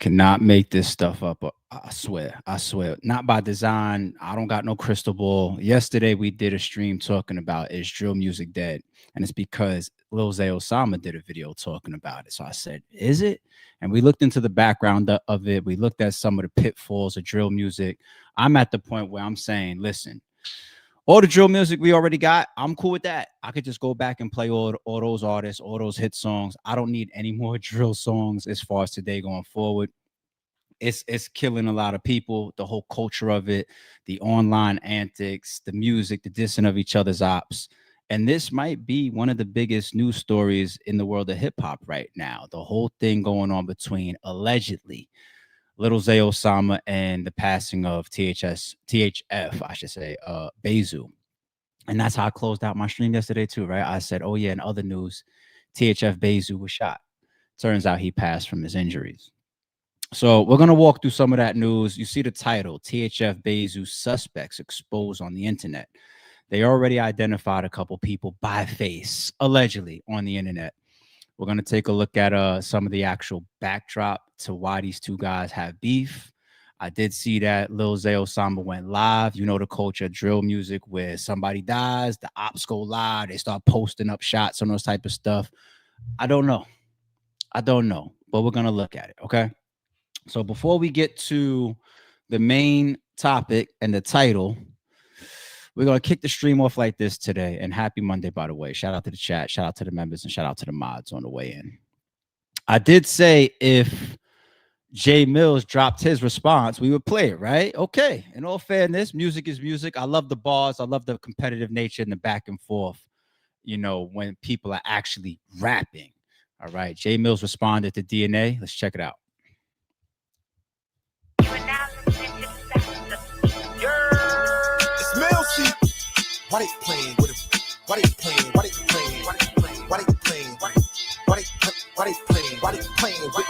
Cannot make this stuff up. I swear. Not by design. I don't got no crystal ball. Yesterday we did a stream talking about is drill music dead? And it's because Lil Zay Osama did a video talking about it. So I said, is it? And we looked into the background of it. We looked at some of the pitfalls of drill music. I'm at the point where I'm saying, listen, all the drill music we already got, I'm cool with that. I could just go back and play all those artists, all those hit songs. I don't need any more drill songs as far as today going forward. It's killing a lot of people, the whole culture of it, the online antics, the music, the dissing of each other's ops. And this might be one of the biggest news stories in the world of hip hop right now. The whole thing going on between allegedly Little Zay Osama and the passing of THF, I should say, Bayzoo. And that's how I closed out my stream yesterday too, right? I said, oh yeah, in other news, THF Bayzoo was shot. Turns out he passed from his injuries. So we're gonna walk through some of that news. You see the title: THF Bayzoo suspects exposed on the internet. They already identified a couple people by face, allegedly, on the internet. We're gonna take a look at some of the actual backdrop to why these two guys have beef. I did see that Lil Zay Osama went live. You know the culture of drill music where somebody dies, the ops go live, they start posting up shots and those type of stuff. I don't know. But we're gonna look at it, okay? So before we get to the main topic and the title, we're going to kick the stream off like this today. And happy Monday, by the way. Shout out to the chat, shout out to the members, and shout out to the mods on the way in. I did say if Jay Mills dropped his response, we would play it, right? Okay. In all fairness, music is music. I love the bars. I love the competitive nature and the back and forth, you know, when people are actually rapping. All right. Jay Mills responded to DNA. Let's check it out. Why they playing with him? Why they playing? Why they playing? Why they playing? Why they playing? Why they playing? Why they playing with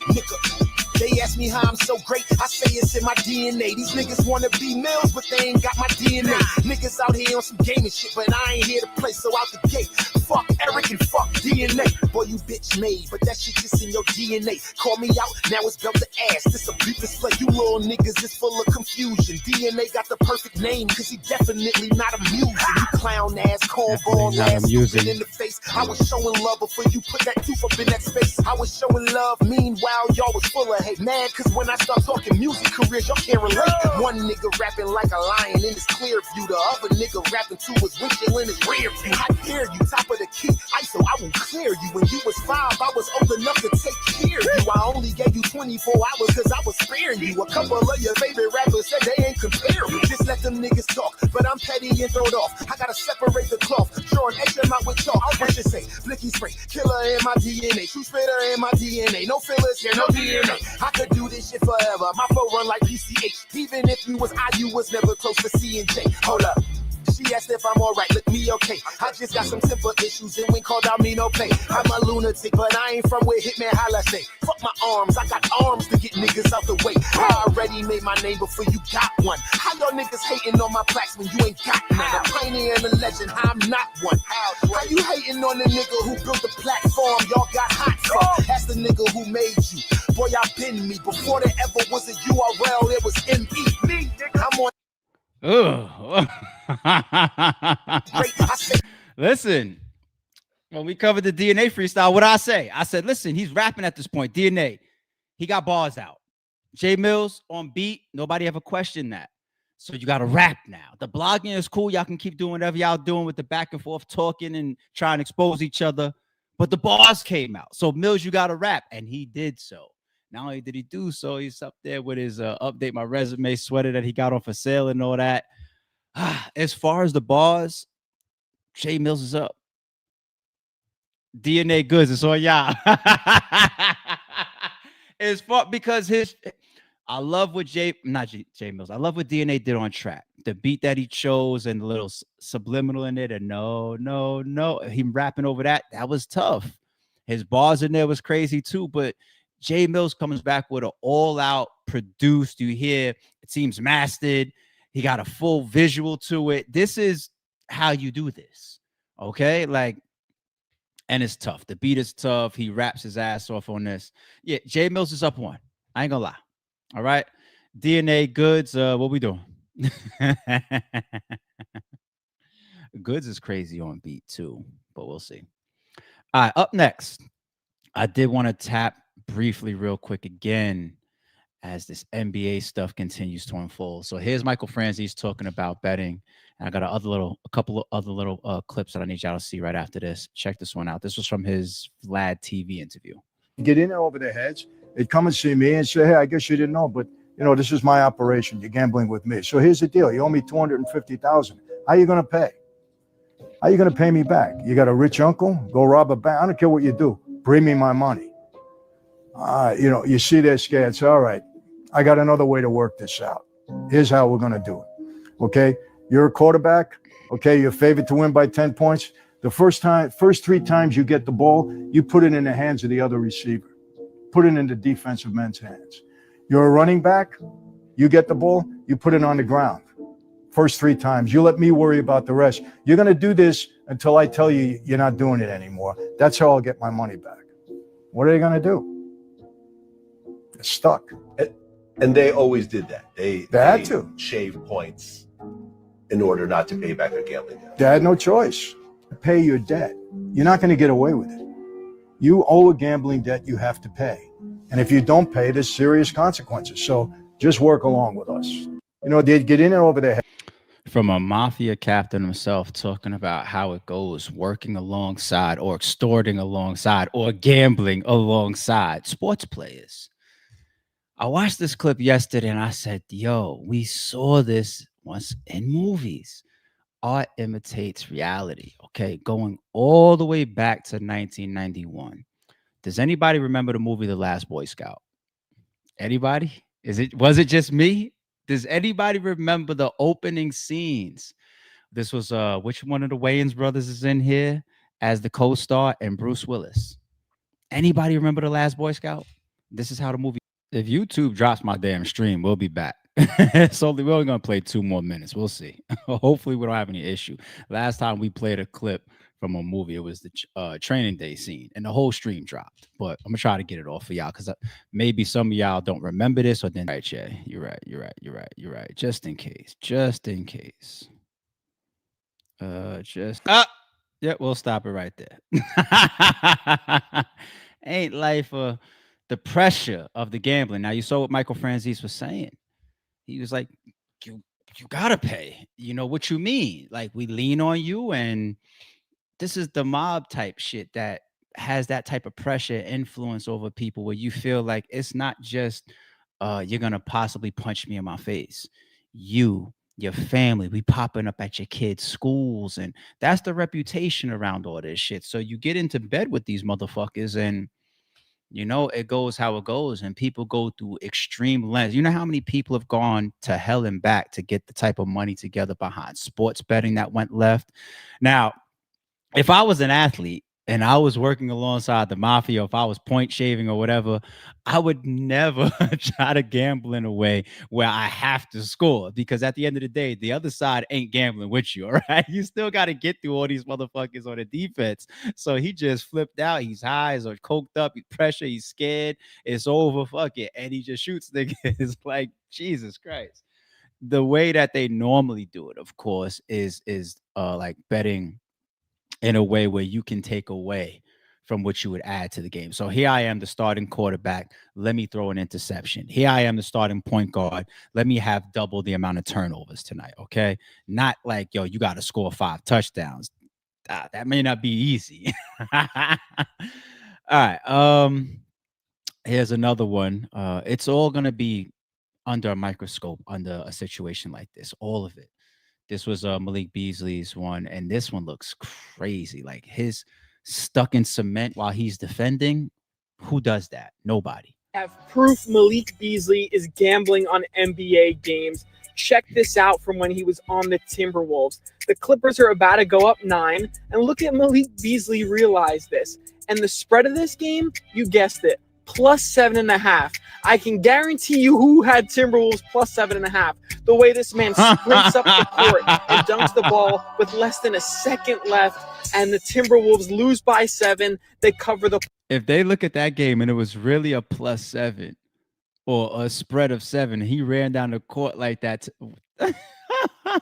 nigga? They ask me how I'm so great, I say it's in my DNA. These niggas wanna be Mills, but they ain't got my DNA. Niggas out here on some gaming shit, but I ain't here to play, so out the gate. Fuck Eric and fuck DNA. Boy, you bitch made, but that shit just in your DNA. Call me out, now it's belt to ass. This a brief display, you little niggas is full of confusion. DNA got the perfect name, cause he definitely not amusing. You clown ass, cornball ass, stupid in the face. I was showing love before you put that tooth up in that space. I was showing love, meanwhile y'all was full of hate. Mad cause when I start talking music careers, y'all can't relate. One nigga rapping like a lion in his clear view. The other nigga rapping to his windshield in his rear view. How dare you, top of the key, ISO, I will clear you. When you was 5, I was old enough to take care of you. I only gave you 24 hours cause I was sparing you. A couple of your favorite rappers said they ain't comparable. Just let them niggas talk, but I'm petty and throwed off. I gotta separate the cloth, drawing them out with chalk. I should say, blicky spray, killer in my DNA, true spitter in my DNA. No fillers here, no DNA. I could do this shit forever. My flow run like PCH. Even if you was I, you was never close to C and J. Hold up. She asked if I'm alright, look me okay. I just got some temper issues and when called out me no pay. I'm a lunatic, but I ain't from where Hitman holla say. Fuck my arms, I got arms to get niggas out the way. I already made my name before you got one. How y'all niggas hating on my plaques when you ain't got none? A pioneer and a legend, how I'm not one. How you hating on the nigga who built the platform y'all got hot from? That's the nigga who made you. Boy, y'all been me. Before there ever was a URL, it was ME. Me, nigga. I'm on. Listen, when we covered the DNA freestyle, what I say? I said, listen, he's rapping at this point. DNA, he got bars out. Jay Mills on beat, nobody ever questioned that. So you got to rap now. The blogging is cool. Y'all can keep doing whatever y'all doing with the back and forth talking and trying to expose each other. But the bars came out. So Mills, you got to rap. And he did so. Not only did he do so, he's up there with his update my resume sweater that he got on for sale and all that. As far as the bars, Jay Mills is up. DNA goods, it's on y'all. It's far because I love what Jay Mills. I love what DNA did on track. The beat that he chose and the little subliminal in it. And no. Him rapping over that was tough. His bars in there was crazy too. But Jay Mills comes back with an all-out produced. You hear it seems mastered. He got a full visual to it. This is how you do this. Okay? Like, and it's tough. The beat is tough. He raps his ass off on this. Yeah, Jay Mills is up one. I ain't gonna lie. All right. DNA goods. What we doing? Goods is crazy on beat too, but we'll see. All right, up next, I did want to tap briefly, real quick, again, as this NBA stuff continues to unfold. So here's Michael Franzese talking about betting. And I got a couple of other little clips that I need y'all to see right after this. Check this one out. This was from his Vlad TV interview. Get in there over their heads. They'd come and see me and say, hey, I guess you didn't know, but this is my operation. You're gambling with me. So here's the deal. You owe me $250,000. How are you going to pay? How are you going to pay me back? You got a rich uncle? Go rob a bank. I don't care what you do. Bring me my money. You see they're scared. Say, all right, I got another way to work this out. Here's how we're going to do it. Okay? You're a quarterback. Okay? You're favored to win by 10 points. The first 3 times you get the ball, you put it in the hands of the other receiver. Put it in the defensive men's hands. You're a running back. You get the ball, you put it on the ground. First 3 times. You let me worry about the rest. You're going to do this until I tell you you're not doing it anymore. That's how I'll get my money back. What are they going to do? They're stuck. And they always did that. They had to shave points in order not to pay back their gambling debt. They had no choice. Pay your debt. You're not going to get away with it. You owe a gambling debt you have to pay. And if you don't pay, there's serious consequences. So just work along with us. They'd get in and over their head. From a mafia captain himself, talking about how it goes, working alongside or extorting alongside or gambling alongside sports players. I watched this clip yesterday and I said, yo, we saw this once in movies. Art imitates reality. Okay, going all the way back to 1991. Does anybody remember the movie The Last Boy Scout? Anybody? Was it just me? Does anybody remember the opening scenes? This was which one of the Wayans brothers is in here as the co-star, and Bruce Willis. Anybody remember The Last Boy Scout? This is how the movie. If YouTube drops my damn stream, we'll be back. So we're only gonna play 2 more minutes. We'll see. Hopefully we don't have any issue. Last time we played a clip from a movie, it was the training day scene, and the whole stream dropped. But I'm gonna try to get it off for y'all because maybe some of y'all don't remember this. Or then, right, Jay, you're right. Just in case. Yeah, we'll stop it right there. Ain't life the pressure of the gambling. Now you saw what Michael Franzese was saying. He was like, you gotta pay. You know what you mean? Like, we lean on you, and this is the mob type shit that has that type of pressure influence over people where you feel like it's not just you're gonna possibly punch me in my face. Your family, we popping up at your kids' schools, and that's the reputation around all this shit. So you get into bed with these motherfuckers, and it goes how it goes, and people go through extreme lengths. You know how many people have gone to hell and back to get the type of money together behind sports betting that went left. Now, if I was an athlete and I was working alongside the mafia, if I was point shaving or whatever, I would never try to gamble in a way where I have to score, because at the end of the day, the other side ain't gambling with you. All right. You still got to get through all these motherfuckers on the defense. So he just flipped out. He's high, he's coked up, he's pressure, he's scared. It's over. Fuck it. And he just shoots niggas. Like, Jesus Christ. The way that they normally do it, of course, is like betting in a way where you can take away from what you would add to the game. So here I am, the starting quarterback. Let me throw an interception. Here I am, the starting point guard. Let me have double the amount of turnovers tonight, okay? Not like, yo, you got to score 5 touchdowns. That may not be easy. All right. Here's another one. It's all going to be under a microscope, under a situation like this, all of it. This was Malik Beasley's one, and this one looks crazy. Like, his stuck in cement while he's defending. Who does that? Nobody. Have proof Malik Beasley is gambling on NBA games. Check this out from when he was on the Timberwolves. The Clippers are about to go up 9, and look at Malik Beasley realize this. And the spread of this game, you guessed it, plus 7.5. I can guarantee you who had Timberwolves plus 7.5. The way this man sprints up the court and dunks the ball with less than a second left, and the Timberwolves lose by 7. They cover the. If they look at that game and it was really a plus 7, or a spread of 7. He ran down the court like that.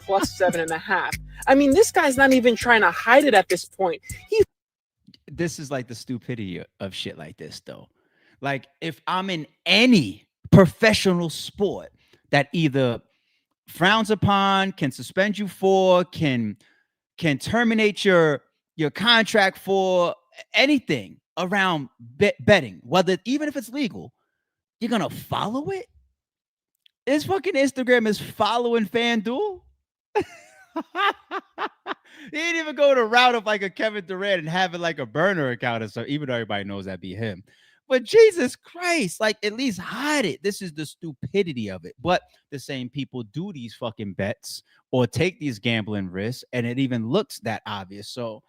Plus 7.5. I mean, this guy's not even trying to hide it at this point. This is like the stupidity of shit like this, though. Like, if I'm in any professional sport that either frowns upon, can suspend you for, can terminate your contract for, anything around betting, whether even if it's legal, you're gonna follow it. His fucking Instagram is following FanDuel. He didn't even go the route of like a Kevin Durant and having like a burner account or so, even though everybody knows that be him. But Jesus Christ, like, at least hide it. This is the stupidity of it. But the same people do these fucking bets or take these gambling risks, and it even looks that obvious. So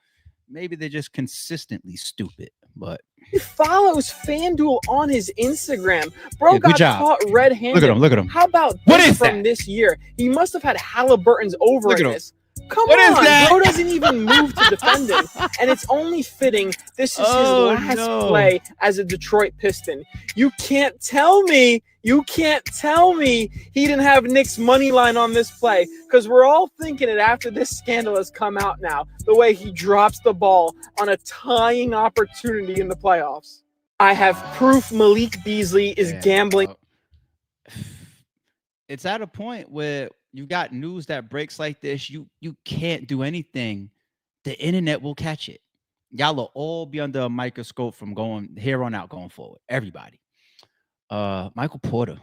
maybe they're just consistently stupid. But he follows FanDuel on his Instagram. Bro, yeah, got caught red-handed. Look at him. Look at him. How about what this is from that? this year? He must have had Halliburton's over Look in at him. this. Come What is on, that? bro doesn't even move to defend him. And it's only fitting this is his last play as a Detroit Piston. You can't tell me he didn't have Nick's money line on this play, because we're all thinking it after this scandal has come out now, the way he drops the ball on a tying opportunity in the playoffs. I have proof Malik Beasley is gambling. It's at a point where you got news that breaks like this, you can't do anything. The internet will catch it. Y'all will all be under a microscope from going here on out, going forward. Everybody. Michael Porter,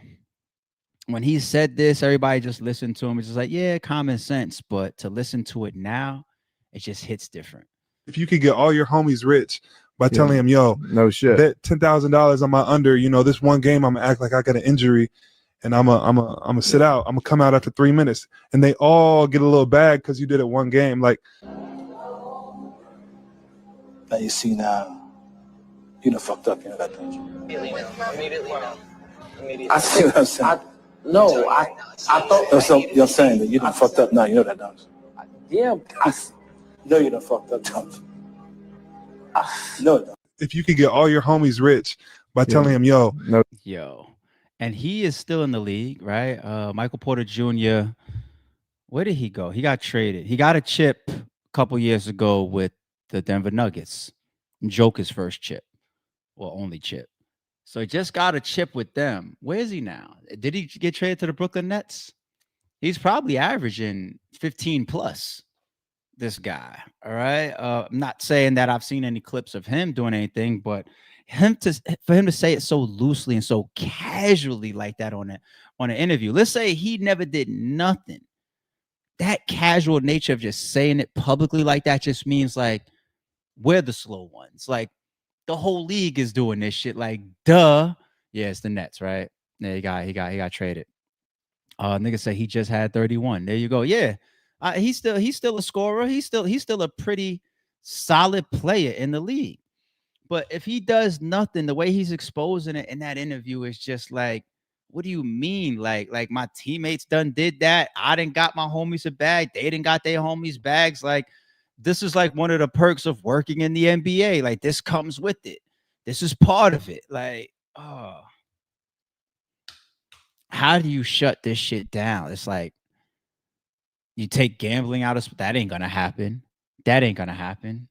when he said this, everybody just listened to him. It's just like, yeah, common sense. But to listen to it now, it just hits different. If you could get all your homies rich by telling them, yo, no shit, bet $10,000 on my under, this one game I'm gonna act like I got an injury and I'm gonna sit out. I'm gonna come out after 3 minutes, and they all get a little bag because you did it one game. Like, now you see now, you done fucked up. You know that, don't you? Immediately no. I see what I'm saying. I thought that's what you're saying, that you done fucked up now. You know that, don't you? Yeah. No, you done fucked up, don't you? No. If you could get all your homies rich by telling them, yo, and he is still in the league, right? Michael Porter Jr., where did he go? He got traded. He got a chip a couple years ago with the Denver Nuggets. Joker's first chip, or only chip. So he just got a chip with them. Where is he now? Did he get traded to the Brooklyn Nets? He's probably averaging 15 plus, this guy. All right. I'm not saying that I've seen any clips of him doing anything, but for him to say it so loosely and so casually like that on an interview. Let's say he never did nothing. That casual nature of just saying it publicly like that just means like we're the slow ones. Like the whole league is doing this shit. Like, duh. Yeah, it's the Nets, right? There he got traded. Nigga say he just had 31. There you go. Yeah. He's still a scorer. He's still a pretty solid player in the league. But if he does nothing, the way he's exposing it in that interview is just like, what do you mean? Like my teammates done did that. I didn't got my homies a bag. They didn't got their homies bags. Like, this is like one of the perks of working in the NBA. Like, this comes with it. This is part of it. Like, oh, how do you shut this shit down? It's like, you take gambling out of that ain't gonna happen. That ain't gonna happen.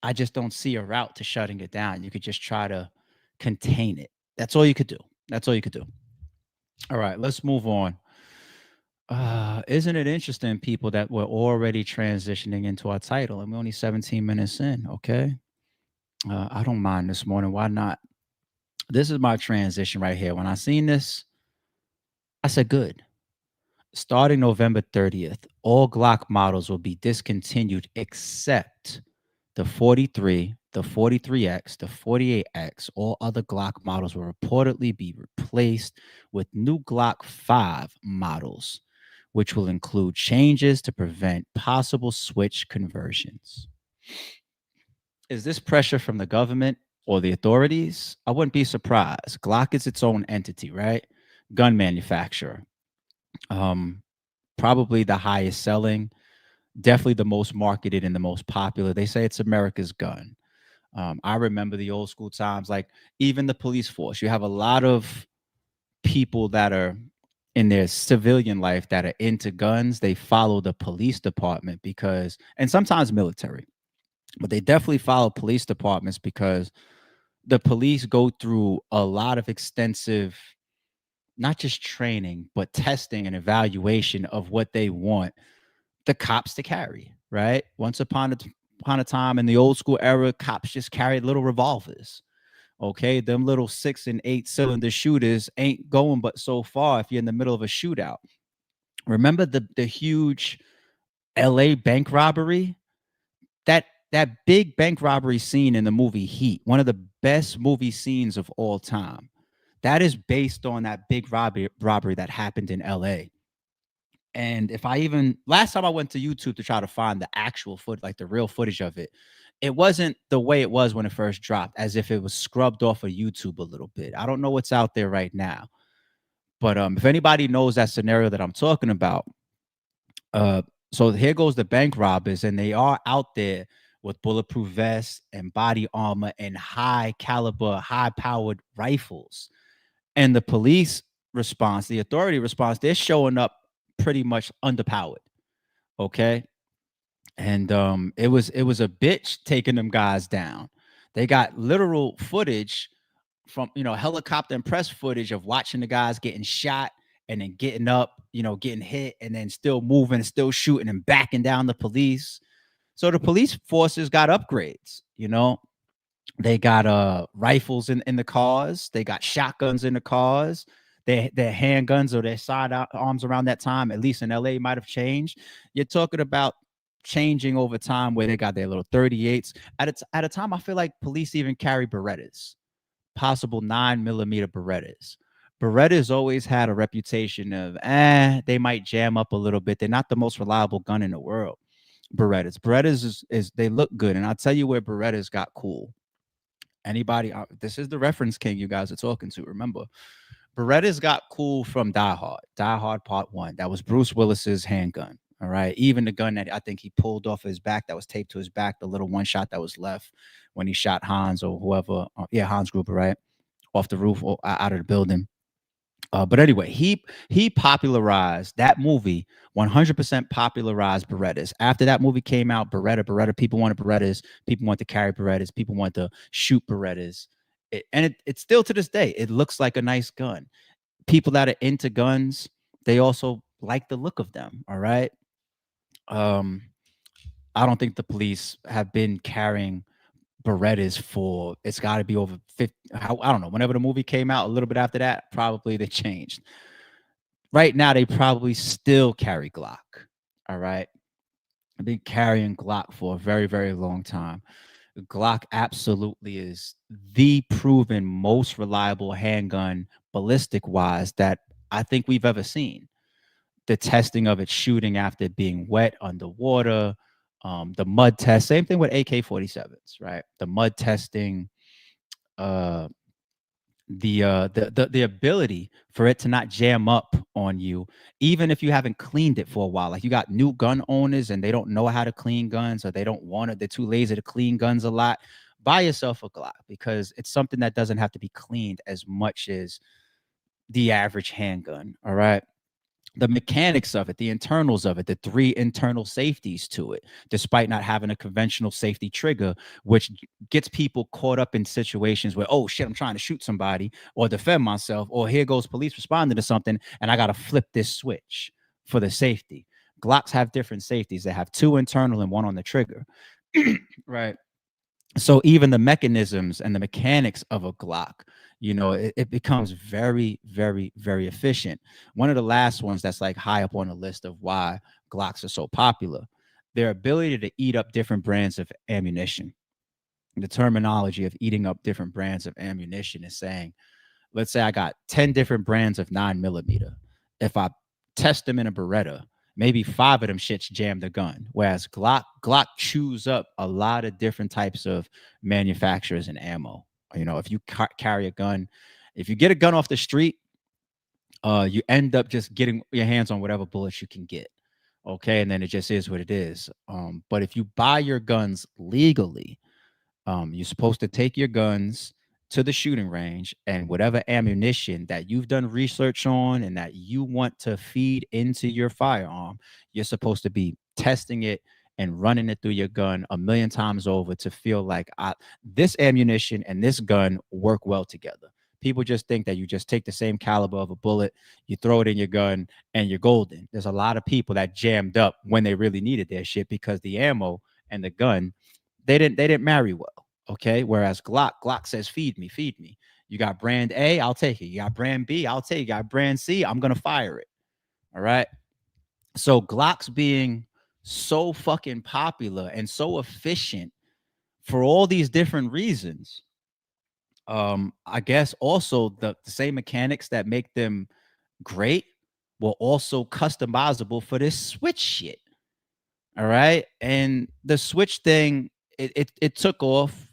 I just don't see a route to shutting it down. You could just try to contain it. That's all you could do. All right, let's move on. Isn't it interesting, people, that we're already transitioning into our title and we're only 17 minutes in, okay? I don't mind this morning. Why not? This is my transition right here. When I seen this, I said, good. Starting November 30th, all Glock models will be discontinued except the 43, the 43X, the 48X. All other Glock models will reportedly be replaced with new Glock 5 models, which will include changes to prevent possible switch conversions. Is this pressure from the government or the authorities? I wouldn't be surprised. Glock is its own entity, right? Gun manufacturer. Probably the highest selling, definitely the most marketed and the most popular. They say it's America's gun. I remember the old school times, like even the police force. You have a lot of people that are in their civilian life that are into guns, they follow the police department because, and sometimes military, but they definitely follow police departments because the police go through a lot of extensive, not just training, but testing and evaluation of what they want the cops to carry, right? Once upon a time in the old school era, cops just carried little revolvers. Okay, them little 6 and 8 cylinder shooters ain't going but so far if you're in the middle of a shootout. Remember the huge LA bank robbery? That big bank robbery scene in the movie Heat, one of the best movie scenes of all time. That is based on that big robbery that happened in LA. And if I even last time I went to YouTube to try to find the actual foot, like the real footage of it, it wasn't the way it was when it first dropped, as if it was scrubbed off of YouTube a little bit. I don't know what's out there right now, but if anybody knows that scenario that I'm talking about, so here goes the bank robbers, and they are out there with bulletproof vests and body armor and high caliber, high powered rifles. And the police response, the authority response, they're showing up pretty much underpowered. Okay. And it was a bitch taking them guys down. They got literal footage from helicopter and press footage of watching the guys getting shot and then getting up, getting hit and then still moving, still shooting and backing down the police. So the police forces got upgrades. They got rifles in the cars, they got shotguns in the cars, their handguns or their arms around that time, at least in LA, might have changed. You're talking about changing over time where they got their little 38s. At a time, I feel like police even carry Berettas, possible 9mm Berettas. Berettas always had a reputation of they might jam up a little bit. They're not the most reliable gun in the world. Berettas is they look good, and I'll tell you where Berettas got cool. Anybody, this is the reference king you guys are talking to. Remember, Berettas got cool from Die Hard Part 1. That was Bruce Willis's handgun. All right. Even the gun that I think he pulled off his back, that was taped to his back, the little one shot that was left when he shot Hans or whoever. Hans Gruber, right? Off the roof or out of the building. But anyway, he popularized that movie, 100% popularized Berettas. After that movie came out, Beretta, people wanted Berettas, people want to carry Berettas, people want to shoot Berettas. It's still to this day, it looks like a nice gun. People that are into guns, they also like the look of them. All right. I don't think the police have been carrying Berettas for, it's got to be over 50. I don't know. Whenever the movie came out, a little bit after that, probably they changed. Right now, they probably still carry Glock. All right. I've been carrying Glock for a very, very long time. Glock absolutely is the proven most reliable handgun, ballistic wise, that I think we've ever seen. The testing of its shooting after being wet underwater, the mud test, same thing with AK-47s, right? The mud testing, the ability for it to not jam up on you, even if you haven't cleaned it for a while. Like you got new gun owners and they don't know how to clean guns, or they don't want it. They're too lazy to clean guns a lot. Buy yourself a Glock because it's something that doesn't have to be cleaned as much as the average handgun. All right. The mechanics of it, the internals of it, the 3 internal safeties to it, despite not having a conventional safety trigger, which gets people caught up in situations where, oh shit, I'm trying to shoot somebody or defend myself, or here goes police responding to something and I got to flip this switch for the safety. Glocks have different safeties. They have 2 internal and 1 on the trigger. Right. So even the mechanisms and the mechanics of a Glock, it becomes very, very, very efficient. One of the last ones that's like high up on the list of why Glocks are so popular, their ability to eat up different brands of ammunition. The terminology of eating up different brands of ammunition is saying, let's say I got 10 different brands of 9mm. If I test them in a Beretta, maybe 5 of them shits jam the gun. Whereas Glock chews up a lot of different types of manufacturers and ammo. If you carry a gun, if you get a gun off the street, you end up just getting your hands on whatever bullets you can get. Okay. And then it just is what it is. But if you buy your guns legally, you're supposed to take your guns to the shooting range, and whatever ammunition that you've done research on and that you want to feed into your firearm, you're supposed to be testing it and running it through your gun a million times over to feel like this ammunition and this gun work well together. People just think that you just take the same caliber of a bullet, you throw it in your gun, and you're golden. There's a lot of people that jammed up when they really needed their shit because the ammo and the gun, they didn't marry well. Okay. Whereas Glock says, feed me, feed me. You got brand A, I'll take it. You got brand B, I'll take it. You got brand C, I'm gonna fire it. All right. So Glocks being so fucking popular and so efficient for all these different reasons. I guess also the same mechanics that make them great were also customizable for this switch shit. All right. And the switch thing, it took off.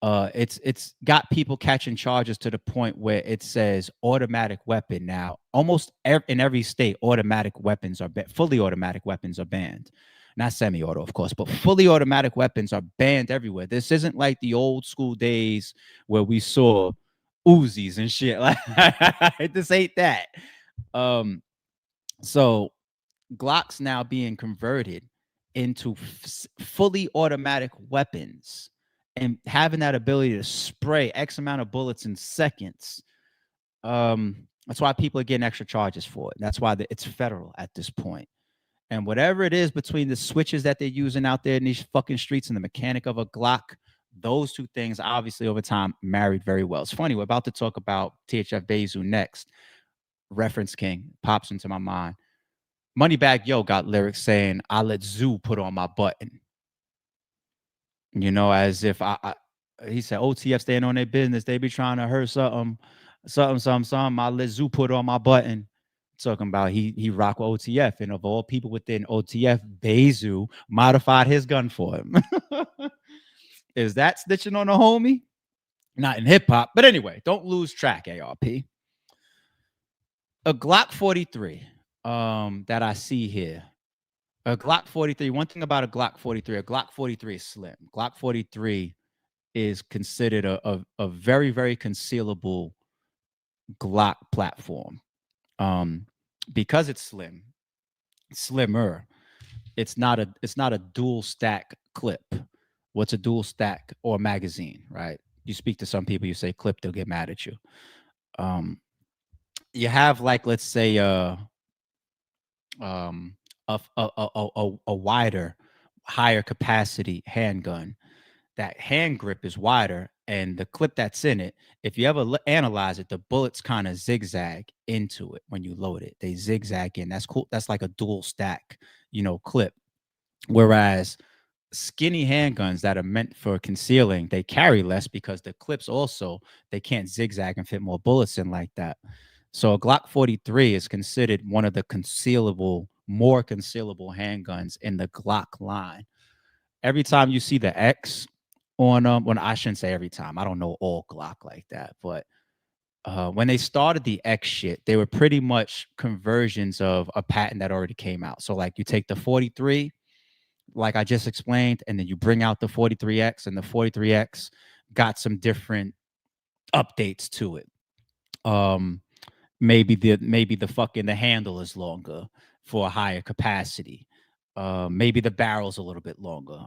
It's got people catching charges to the point where it says automatic weapon now. Almost in every state, automatic weapons are fully automatic weapons are banned. Not semi-auto, of course, but fully automatic weapons are banned everywhere. This isn't like the old school days where we saw Uzis and shit. Like this ain't that. So Glocks now being converted into fully automatic weapons and having that ability to spray X amount of bullets in seconds. That's why people are getting extra charges for it. That's why it's federal at this point. And whatever it is between the switches that they're using out there in these fucking streets and the mechanic of a Glock, those two things obviously over time married very well. It's funny, we're about to talk about THF Bayzoo next. Reference King pops into my mind. Moneybag Yo got lyrics saying, I let Zoo put on my button. You know, as if he said, OTF staying on their business. They be trying to hurt something. I let Zoo put on my button. Talking about he rock with OTF. And of all people within OTF, Bayzoo modified his gun for him. Is that snitching on a homie? Not in hip hop. But anyway, don't lose track, ARP. A Glock 43 that I see here. A Glock 43, one thing about a Glock 43 is slim. Glock 43 is considered a very, very concealable Glock platform. Because it's slimmer, it's not a dual stack clip. What's a dual stack or magazine, right? You speak to some people, you say clip, they'll get mad at you. You have, like, let's say a wider, higher capacity handgun. That hand grip is wider, and the clip that's in it, if you ever analyze it, the bullets kind of zigzag into it when you load it. They zigzag in. That's cool. That's like a dual stack, clip. Whereas skinny handguns that are meant for concealing, they carry less because the clips also, they can't zigzag and fit more bullets in like that. So a Glock 43 is considered one of the more concealable handguns in the Glock line. Every time you see the X on when I shouldn't say every time, I don't know all Glock like that, but when they started the X shit, they were pretty much conversions of a patent that already came out. So like you take the 43, like I just explained, and then you bring out the 43X, and the 43X got some different updates to it. Maybe the handle is longer for a higher capacity. Maybe the barrel's a little bit longer.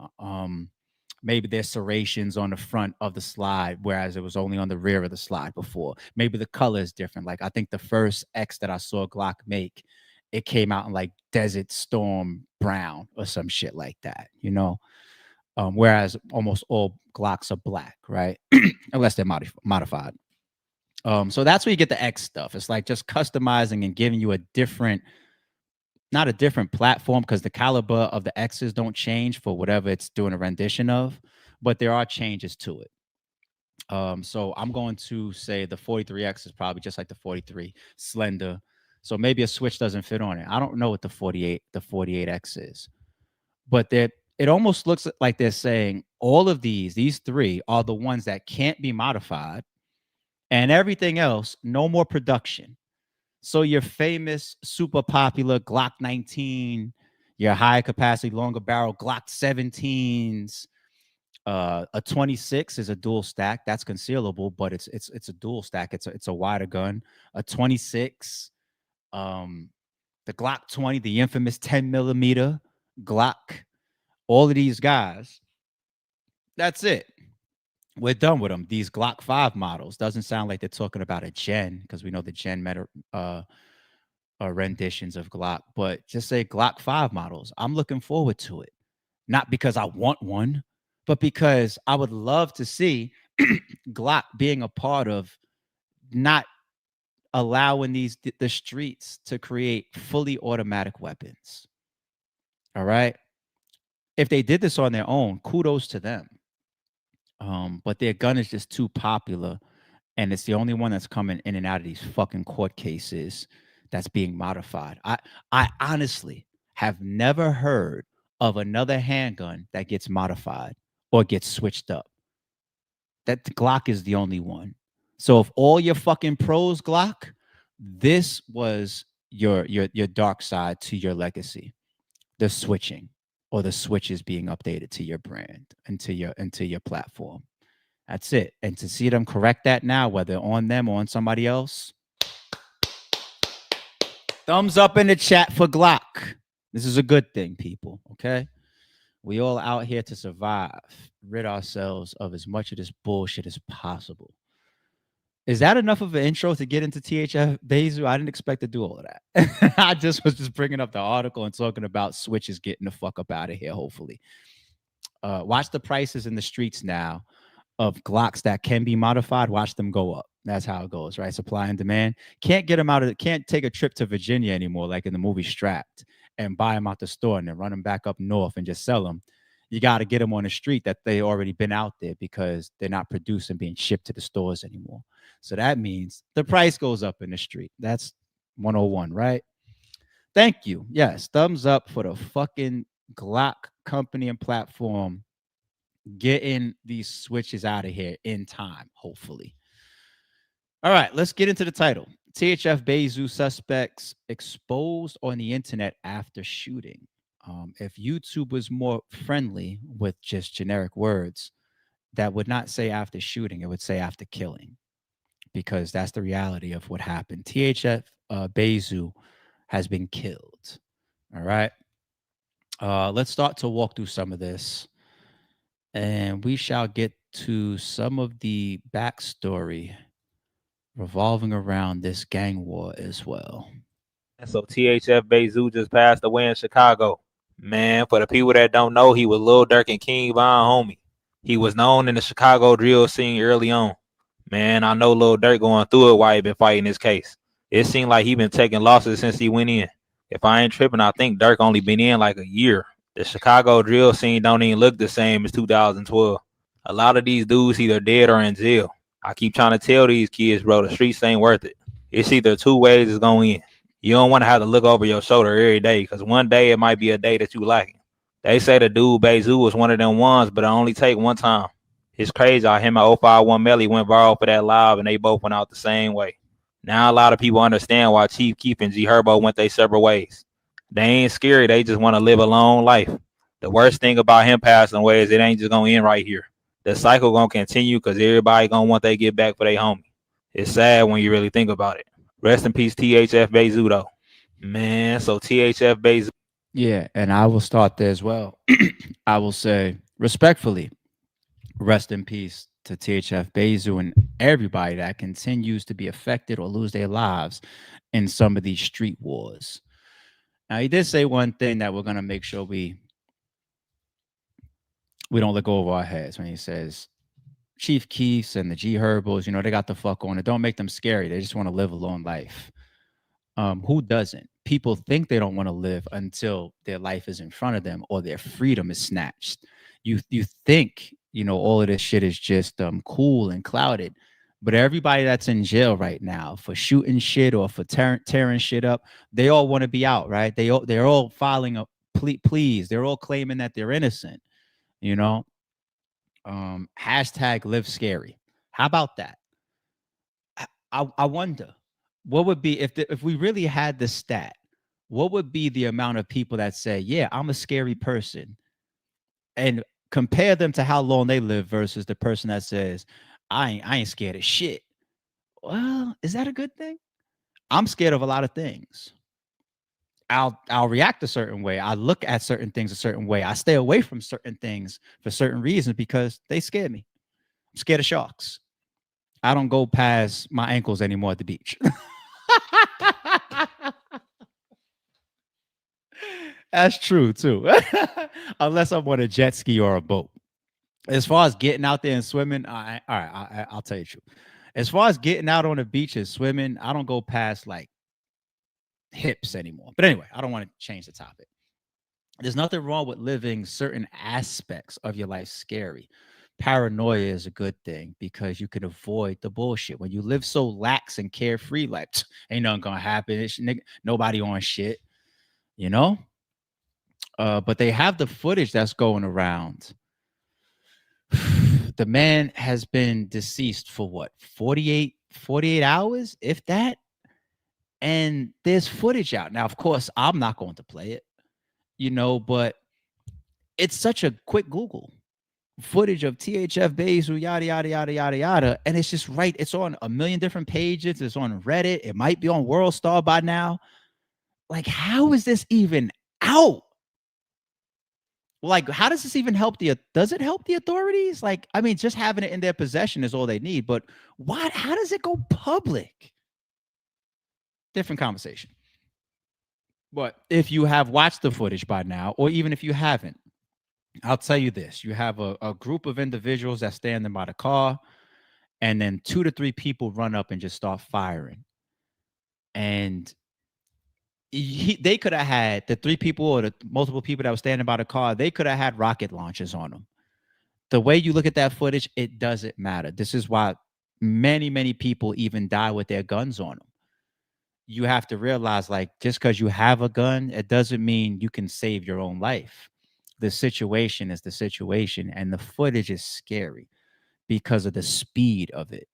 Maybe there's serrations on the front of the slide, whereas it was only on the rear of the slide before. Maybe the color is different. Like I think the first X that I saw Glock make, it came out in like Desert Storm brown or some shit like that, whereas almost all Glocks are black, right? Unless they're modified. So that's where you get the X stuff. It's like just customizing and giving you not a different platform, because the caliber of the X's don't change for whatever it's doing a rendition of, but there are changes to it. So I'm going to say the 43X is probably just like the 43, slender. So maybe a switch doesn't fit on it. I don't know what the 48X is, but it almost looks like they're saying all of these three are the ones that can't be modified, and everything else, no more production. So your famous, super popular Glock 19, your high capacity, longer barrel Glock 17s, A 26 is a dual stack. That's concealable, but it's a dual stack. It's a wider gun. A 26, the Glock 20, the infamous 10 millimeter Glock. All of these guys. That's it. We're done with them. These Glock 5 models doesn't sound like they're talking about a Gen because we know the Gen meta renditions of Glock, but just say Glock 5 models. I'm looking forward to it. Not because I want one, but because I would love to see Glock being a part of not allowing the streets to create fully automatic weapons. All right. If they did this on their own, kudos to them. But their gun is just too popular, and it's the only one that's coming in and out of these fucking court cases that's being modified. I honestly have never heard of another handgun that gets modified or gets switched up. That the Glock is the only one. So if all your fucking pros Glock, this was your dark side to your legacy. The switching or the switches being updated to your brand and to your platform. That's it. And to see them correct that now, whether on them or on somebody else, thumbs up in the chat for Glock. This is a good thing, people. Okay. We all out here to survive, rid ourselves of as much of this bullshit as possible. Is that enough of an intro to get into THF Bayzoo? I didn't expect to do all of that. I was just bringing up the article and talking about switches getting the fuck up out of here, hopefully. Watch the prices in the streets now of Glocks that can be modified. Watch them go up. That's how it goes, right? Supply and demand. Can't get them out of can't take a trip to Virginia anymore, like in the movie Strapped, and buy them out the store and then run them back up north and just sell them. You got to get them on the street that they already been out there because they're not produced and being shipped to the stores anymore. So that means the price goes up in the street. That's 101, right? Thank you. Yes, thumbs up for the fucking Glock company and platform getting these switches out of here in time, hopefully. All right, let's get into the title. THF Bayzoo suspects exposed on the internet after shooting. If YouTube was more friendly with just generic words, that would not say after shooting, it would say after killing, because that's the reality of what happened. THF Bayzoo has been killed. All right. Let's start to walk through some of this, and we shall get to some of the backstory revolving around this gang war as well. So THF Bayzoo just passed away in Chicago. Man, for the people that don't know, he was Lil Durk and King Von homie. He was known in the Chicago drill scene early on. Man, I know Lil Durk going through it while he been fighting this case. It seemed like he been taking losses since he went in. If I ain't tripping, I think Durk only been in like a year. The Chicago drill scene don't even look the same as 2012. A lot of these dudes either dead or in jail. I keep trying to tell these kids, bro, the streets ain't worth it. It's either two ways it's going in. You don't want to have to look over your shoulder every day, because one day it might be a day that you lacking. They say the dude Bayzoo was one of them ones, but it only take one time. It's crazy how him and 051 Melly went viral for that live, and they both went out the same way. Now a lot of people understand why Chief Keef and G Herbo went their separate ways. They ain't scary, they just want to live a long life. The worst thing about him passing away is it ain't just going to end right here. The cycle going to continue because everybody going to want they get back for their homie. It's sad when you really think about it. Rest in peace, THF Bayzoo, though. Man, so THF Bayzoo. Yeah, and I will start there as well. I will say, respectfully, rest in peace to THF Bayzoo and everybody that continues to be affected or lose their lives in some of these street wars. Now, he did say one thing that we're going to make sure we don't let go of our heads when he says, Chief Keefs and the G Herbals, you know, they got the fuck on it. Don't make them scary. They just want to live a long life. Who doesn't? People think they don't want to live until their life is in front of them or their freedom is snatched. You think, you know, all of this shit is just cool and clouded. But everybody that's in jail right now for shooting shit or for tearing shit up, they all want to be out, right? They're all filing a pleas. They're all claiming that they're innocent, you know? Hashtag live scary. How about that? I wonder what would be if we really had the stat, what would be the amount of people that say, yeah, I'm a scary person, and Compare them to how long they live versus the person that says, I ain't scared of shit. Well, is that a good thing? I'm scared of a lot of things. I'll react a certain way. I look at certain things a certain way. I stay away from certain things for certain reasons because they scare me. I'm scared of sharks. I don't go past my ankles anymore at the beach. That's true too. Unless I'm on a jet ski or a boat. As far as getting out there and swimming, I'll tell you the truth. As far as getting out on the beach and swimming, I don't go past like hips anymore. But anyway, I don't want to change the topic. There's nothing wrong with living certain aspects of your life scary. Paranoia is a good thing because you can avoid the bullshit. When you live so lax and carefree, like ain't nothing gonna happen. Nobody on shit, you know. But they have the footage that's going around. The man has been deceased for what, 48 hours, if that. And there's footage out now. Of course, I'm not going to play it, but it's such a quick Google footage of THF Bayzoo, yada, yada, yada, yada, yada. And it's just right. It's on a million different pages. It's on Reddit. It might be on World Star by now. Like, how is this even out? Like, how does this even help does it help the authorities? Like, I mean, just having it in their possession is all they need, but how does it go public? Different conversation. But if you have watched the footage by now, or even if you haven't, I'll tell you this. You have a group of individuals that standing by the car, and then 2 to 3 people run up and just start firing. And they could have had the 3 people or the multiple people that were standing by the car, they could have had rocket launchers on them. The way you look at that footage, it doesn't matter. This is why many, many people even die with their guns on them. You have to realize, like, just because you have a gun, it doesn't mean you can save your own life. The situation is the situation, and the footage is scary because of the speed of it.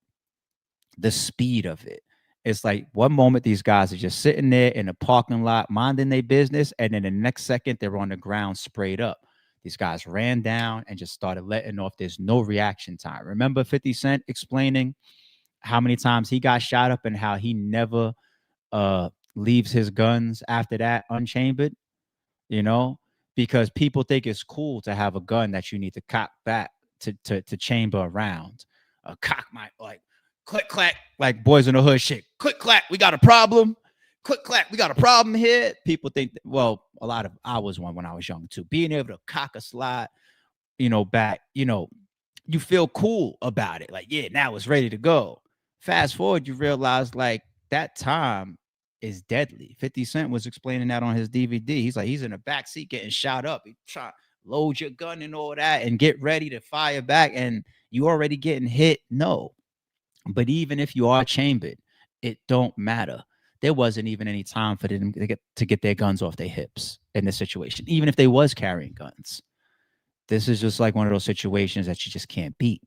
The speed of it. It's like one moment these guys are just sitting there in a parking lot minding their business, and then the next second they're on the ground sprayed up. These guys ran down and just started letting off. There's no reaction time. Remember 50 Cent explaining how many times he got shot up and how he never leaves his guns after that unchambered, because people think it's cool to have a gun that you need to cock back to chamber around. A cock might like click clack, like Boys in the Hood shit. Click clack, we got a problem. Click clack, we got a problem here. People think I was one when I was young too. Being able to cock a slide, back, you feel cool about it. Like, yeah, now it's ready to go. Fast forward, you realize like that time is deadly. 50 Cent was explaining that on his DVD. He's like, he's in the back seat getting shot up. He try to load your gun and all that and get ready to fire back, and you already getting hit. No. But even if you are chambered, it don't matter. There wasn't even any time for them to get their guns off their hips in this situation, even if they was carrying guns. This is just like one of those situations that you just can't beat,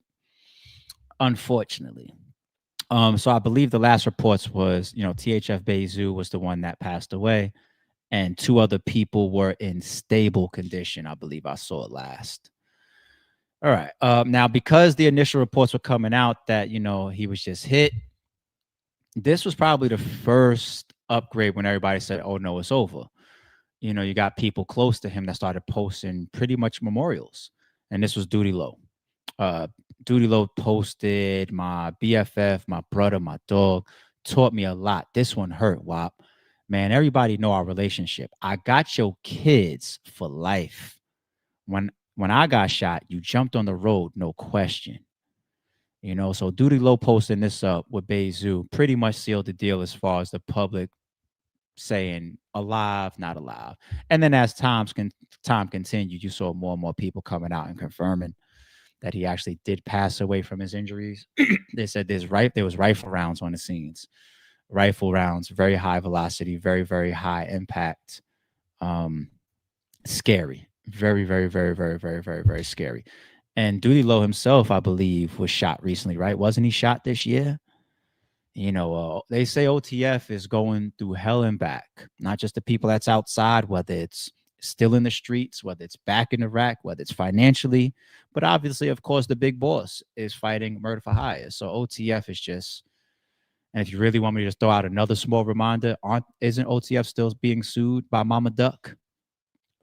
unfortunately. So I believe the last reports was, THF Bayzoo was the one that passed away, and 2 other people were in stable condition. I believe I saw it last. All right. Now, because the initial reports were coming out that, he was just hit, this was probably the first upgrade when everybody said, oh, no, it's over. You got people close to him that started posting pretty much memorials. And this was Duty Low. Duty Low posted, my BFF, my brother, my dog, taught me a lot. This one hurt, WAP. Man, everybody know our relationship. I got your kids for life. When I got shot, you jumped on the road, no question. So Duty Low posting this up with Bayzoo pretty much sealed the deal as far as the public saying alive, not alive. And then as time continued, you saw more and more people coming out and confirming that he actually did pass away from his injuries. They said there was rifle rounds on the scenes. Rifle rounds, very high velocity, very, very high impact. Scary. Very, very, very, very, very, very, very scary. And Duty Low himself, I believe, was shot recently, right? Wasn't he shot this year? They say OTF is going through hell and back. Not just the people that's outside, whether it's still in the streets, whether it's back in Iraq, whether it's financially. But obviously, of course, the big boss is fighting murder for hire. So OTF is just, and if you really want me to just throw out another small reminder, isn't OTF still being sued by Mama Duck?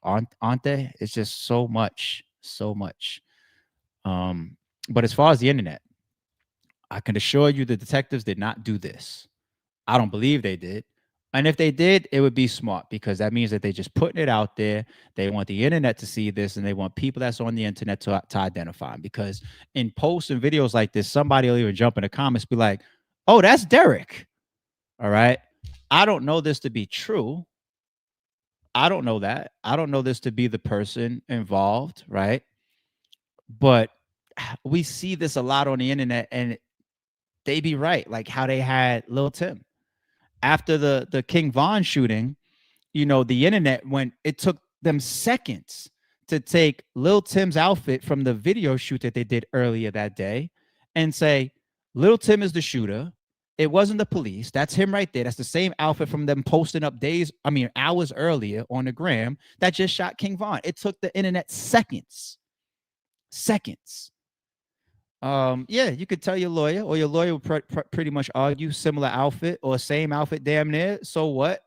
Aren't they? It's just so much, so much. But as far as the internet, I can assure you the detectives did not do this. I don't believe they did. And if they did, it would be smart because that means that they're just putting it out there. They want the internet to see this and they want people that's on the internet to identify them. Because in posts and videos like this, somebody will even jump in the comments, be like, oh, that's Derek. All right. I don't know this to be true. I don't know that. I don't know this to be the person involved. Right. But we see this a lot on the internet and they be right. Like how they had Lil Tim after the King Von shooting, the internet it took them seconds to take Lil Tim's outfit from the video shoot that they did earlier that day and say, Lil Tim is the shooter. It wasn't the police. That's him right there. That's the same outfit from them posting up hours earlier on the gram that just shot King Von. It took the internet seconds. Yeah, you could tell your lawyer, or your lawyer would pretty much argue similar outfit or same outfit, damn near. So what?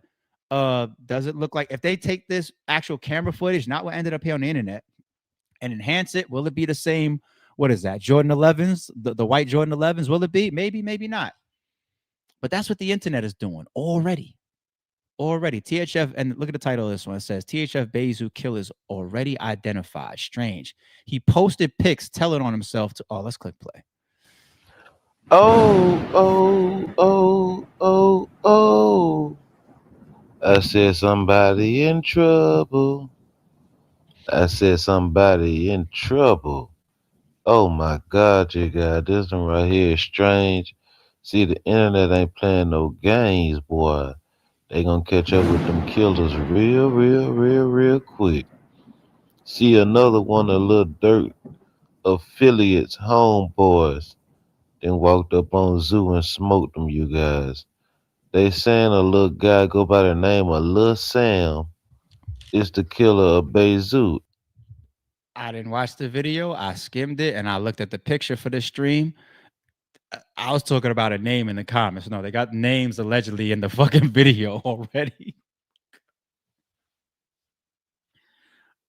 Does it look like if they take this actual camera footage, not what ended up here on the internet, and enhance it? Will it be the same? What is that? Jordan 11s, the white Jordan 11s? Will it be? Maybe, maybe not. But that's what the internet is doing already. THF, and look at the title of this one. It says THF Bayzoo killers already identified. Strange. He posted pics telling on himself to. Oh, let's click play. Oh. I said somebody in trouble. Oh my God, you guys, this one right here is strange. See, the internet ain't playing no games, boy. They gonna catch up with them killers real quick. See another one of Lil Dirt affiliates, homeboys, then walked up on Zoo and smoked them, you guys. They saying a little guy go by the name of Lil Sam is the killer of Bayzoo. I didn't watch the video. I skimmed it and I looked at the picture for the stream. I was talking about a name in the comments. No, they got names allegedly in the fucking video already.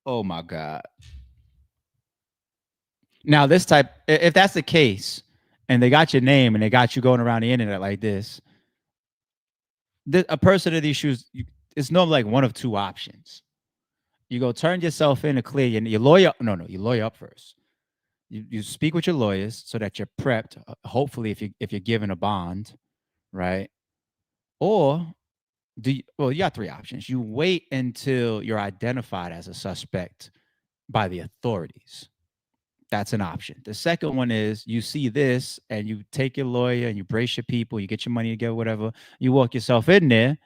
Oh my God. Now, if that's the case, and they got your name and they got you going around the internet like this, a person in these shoes, it's normally like one of two options. You go turn yourself in to clear your lawyer. No, you lawyer up first. You speak with your lawyers so that you're prepped. Hopefully, if you're given a bond, right? Or you got three options. You wait until you're identified as a suspect by the authorities. That's an option. The second one is you see this and you take your lawyer and you brace your people, you get your money together, whatever. You walk yourself in there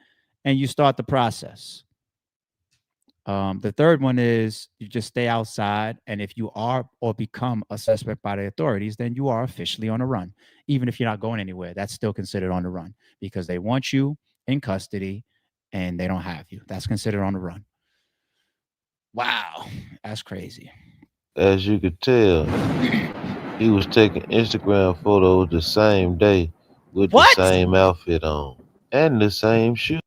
and you start the process. The third one is you just stay outside. And if you are or become a suspect by the authorities, then you are officially on a run. Even if you're not going anywhere, that's still considered on the run because they want you in custody and they don't have you. That's considered on the run. Wow, that's crazy. As you could tell, he was taking Instagram photos the same day with the same outfit on and the same shoes.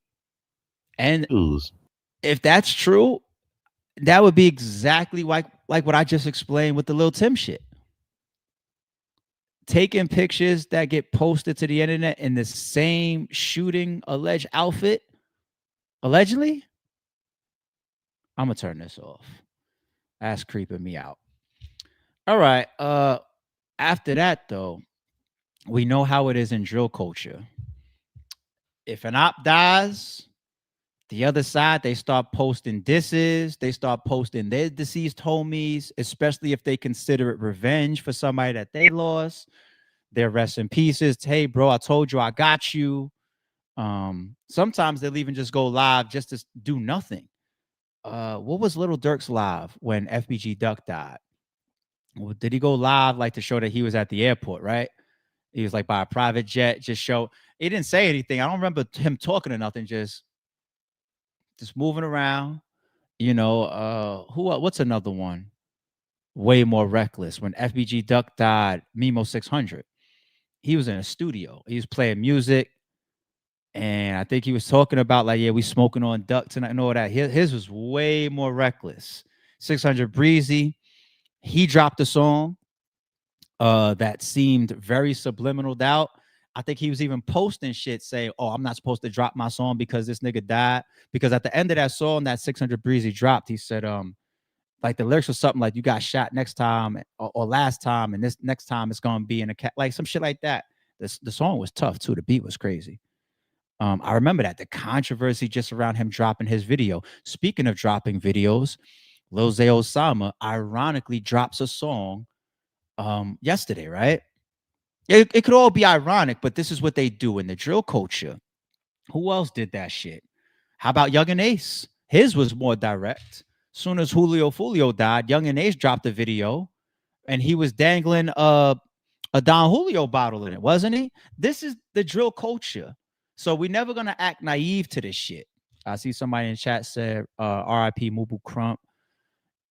And if that's true, that would be exactly like what I just explained with the Lil Tim shit. Taking pictures that get posted to the internet in the same shooting alleged outfit, allegedly. I'm gonna turn this off. That's creeping me out. All right. After that, though, we know how it is in drill culture. If an op dies, the other side, they start posting disses. They start posting their deceased homies, especially if they consider it revenge for somebody that they lost. Their rest in pieces. Hey, bro, I told you I got you. Sometimes they'll even just go live just to do nothing. What was Little Dirk's live when FBG Duck died? Well, did he go live like to show that he was at the airport, right? He was like by a private jet, just show. He didn't say anything. I don't remember him talking or nothing, just moving around, What's another one? Way more reckless. When FBG Duck died, Mimo 600, he was in a studio. He was playing music. And I think he was talking about like, yeah, we smoking on Duck tonight and all that. His was way more reckless. 600 Breezy, he dropped a song that seemed very subliminal doubt. I think he was even posting shit saying, "Oh, I'm not supposed to drop my song because this nigga died." Because at the end of that song, that 600 Breezy dropped, he said, like the lyrics was something like, "You got shot next time or last time, and this next time it's gonna be in a cat," like some shit like that. The song was tough too. The beat was crazy. I remember that the controversy just around him dropping his video. Speaking of dropping videos, Lil Zay Osama ironically drops a song yesterday, right? It could all be ironic, but this is what they do in the drill culture. Who else did that shit? How about Young and Ace? His was more direct. Soon as Julio Fulio died, Young and Ace dropped a video, and he was dangling a Don Julio bottle in it, wasn't he? This is the drill culture. So we're never gonna act naive to this shit. I see somebody in chat said RIP Mubu Crump.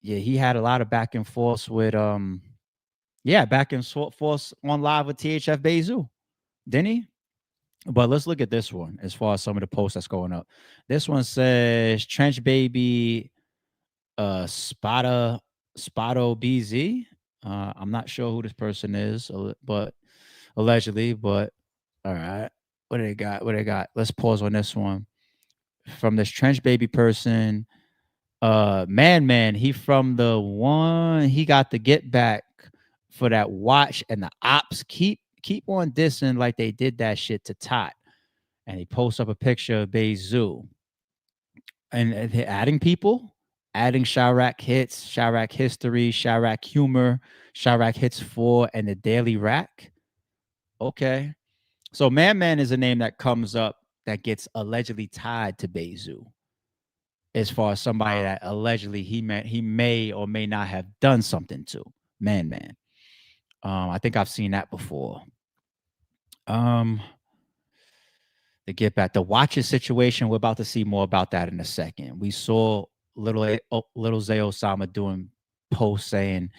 Yeah, he had a lot of back and forth with back and forth on live with THF Bayzoo, didn't he? But let's look at this one as far as some of the posts that's going up. This one says Trench Baby Spotto BZ. I'm not sure who this person is, but allegedly, but all right. What do they got? What do they got? Let's pause on this one. From this Trench Baby person, man, he from the one, he got the get back for that watch, and the ops keep on dissing like they did that shit to Tot. And he posts up a picture of Bayzoo. And they're adding people, adding Chirac hits, Chirac history, Chirac humor, Chirac hits 4, and the Daily Rack. Okay. So Man is a name that comes up that gets allegedly tied to Bayzoo. As far as somebody that allegedly he may or may not have done something to Man. I think I've seen that before. To get back the watches situation, we're about to see more about that in a second. We saw little Zay Osama doing posts saying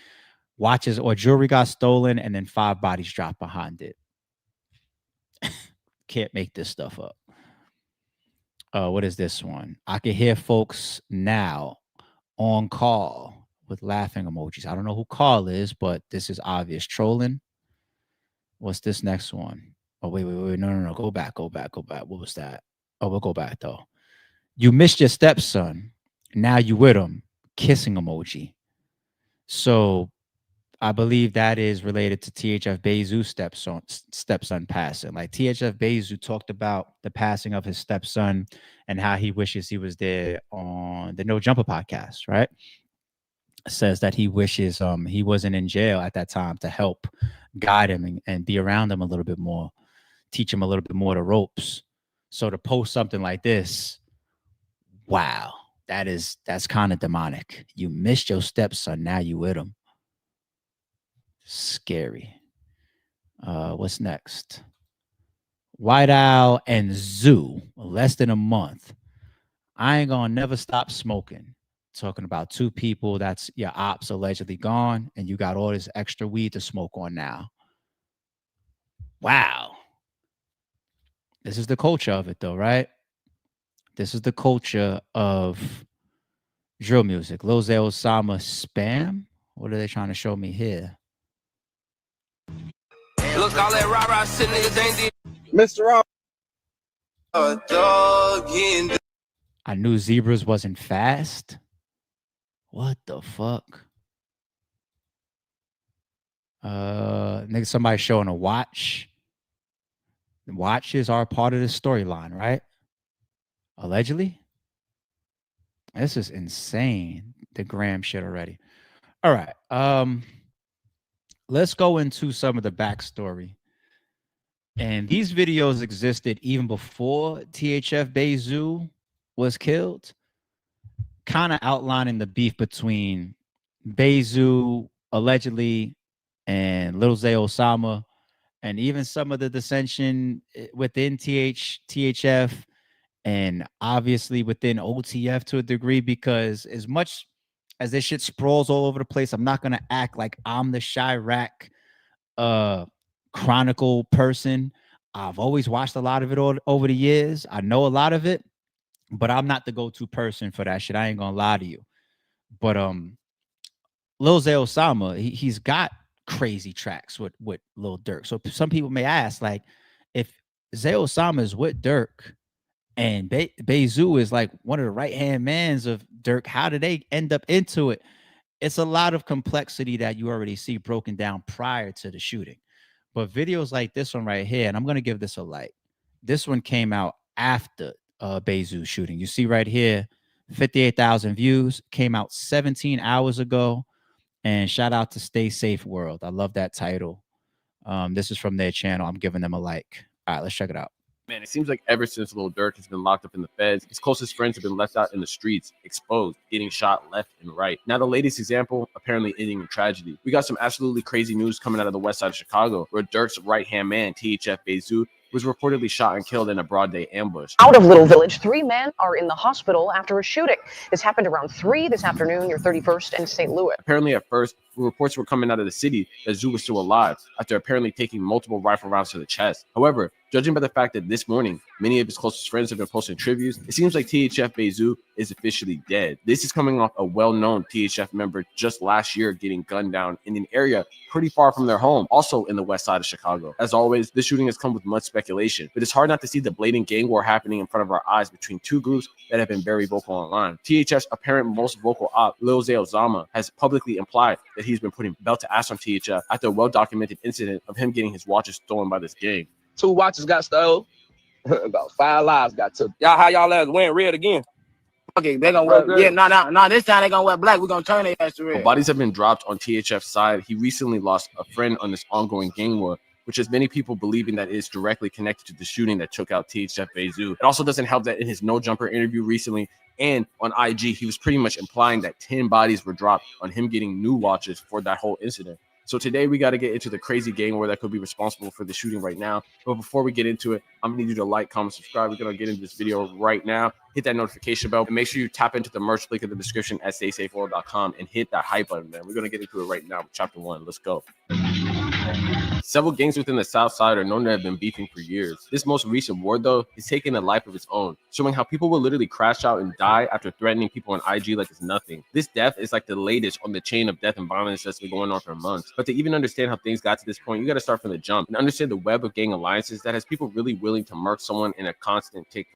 watches or jewelry got stolen, and then 5 bodies dropped behind it. Can't make this stuff up. What is this one? I can hear folks now on call with laughing emojis. I don't know who call is, but this is obvious trolling. What's this next one? Oh, wait. No. Go back. What was that? Oh, we'll go back though. You missed your stepson. Now you with him. Kissing emoji. So I believe that is related to THF Bayzoo stepson passing. Like THF Bayzoo talked about the passing of his stepson and how he wishes he was there on the No Jumper podcast, right? Says that he wishes he wasn't in jail at that time to help guide him and be around him a little bit more, teach him a little bit more the ropes. So to post something like this, wow, that's kind of demonic. You missed your stepson, now you with him. Scary. What's next? White Owl and Zoo, less than a month. I ain't gonna never stop smoking. Talking about 2 people that's your ops allegedly gone, and you got all this extra weed to smoke on now. Wow. This is the culture of it though, right? This is the culture of drill music. Lil Zay Osama spam. What are they trying to show me here? Look, all that rah-rah shit niggas ain't Mr. Rob. I knew zebras wasn't fast. What the fuck? Nigga, somebody showing a watch. Watches are part of the storyline, right? Allegedly. This is insane. The gram shit already. All right. Let's go into some of the backstory. And these videos existed even before THF Bayzoo was killed, kind of outlining the beef between Bayzoo allegedly and Lil Zay Osama, and even some of the dissension within THF and obviously within OTF to a degree, because as much as this shit sprawls all over the place, I'm not gonna act like I'm the Chirac Chronicle person. I've always watched a lot of it all over the years. I know a lot of it, but I'm not the go-to person for that shit. I ain't gonna lie to you. But Lil Zay Osama, he's got crazy tracks with Lil Durk. So some people may ask, like, if Zay Osama is with Durk and Bayzoo is like one of the right-hand mans of Durk, how did they end up into it? It's a lot of complexity that you already see broken down prior to the shooting. But videos like this one right here, and I'm gonna give this a like. This one came out after Bayzoo shooting. You see right here, 58,000 views, came out 17 hours ago. And shout out to Stay Safe World. I love that title. This is from their channel. I'm giving them a like. All right, let's check it out. Man, it seems like ever since Lil Durk has been locked up in the feds, his closest friends have been left out in the streets, exposed, getting shot left and right. Now, the latest example apparently ending in tragedy. We got some absolutely crazy news coming out of the west side of Chicago, where Durk's right-hand man, THF Bayzoo, was reportedly shot and killed in a broad day ambush. Out of Little Village, 3 men are in the hospital after a shooting. This happened around 3 this afternoon near 31st and St. Louis. Apparently, at first, reports were coming out of the city that Zoo was still alive after apparently taking multiple rifle rounds to the chest. However, judging by the fact that this morning, many of his closest friends have been posting tributes, it seems like THF Bayzoo is officially dead. This is coming off a well-known THF member just last year getting gunned down in an area pretty far from their home, also in the west side of Chicago. As always, this shooting has come with much speculation, but it's hard not to see the blatant gang war happening in front of our eyes between two groups that have been very vocal online. THF's apparent most vocal op, Lil Zay Osama, has publicly implied that he's been putting belt to ass on THF after a well-documented incident of him getting his watches stolen by this gang. 2 watches got stolen. About 5 lives got took. Y'all, how y'all ass win red again? Okay, they gonna wear, yeah, no, this time they gonna wear black. We're gonna turn their ass to red. Bodies have been dropped on THF's side. He recently lost a friend on this ongoing gang war, which has many people believing that it is directly connected to the shooting that took out THF Bayzoo. It also doesn't help that in his No Jumper interview recently and on IG, he was pretty much implying that 10 bodies were dropped on him getting new watches for that whole incident. So today we got to get into the crazy gang war that could be responsible for the shooting right now. But before we get into it, I'm going to need you to like, comment, subscribe. We're going to get into this video right now. Hit that notification bell and make sure you tap into the merch link in the description at staysafeworld.com and hit that hype button, man. We're going to get into it right now with chapter 1. Let's go. Several gangs within the South Side are known to have been beefing for years. This most recent war, though, is taking a life of its own, showing how people will literally crash out and die after threatening people on IG like it's nothing. This death is like the latest on the chain of death and violence that's been going on for months. But to even understand how things got to this point, you got to start from the jump and understand the web of gang alliances that has people really willing to murk someone in a constant tick.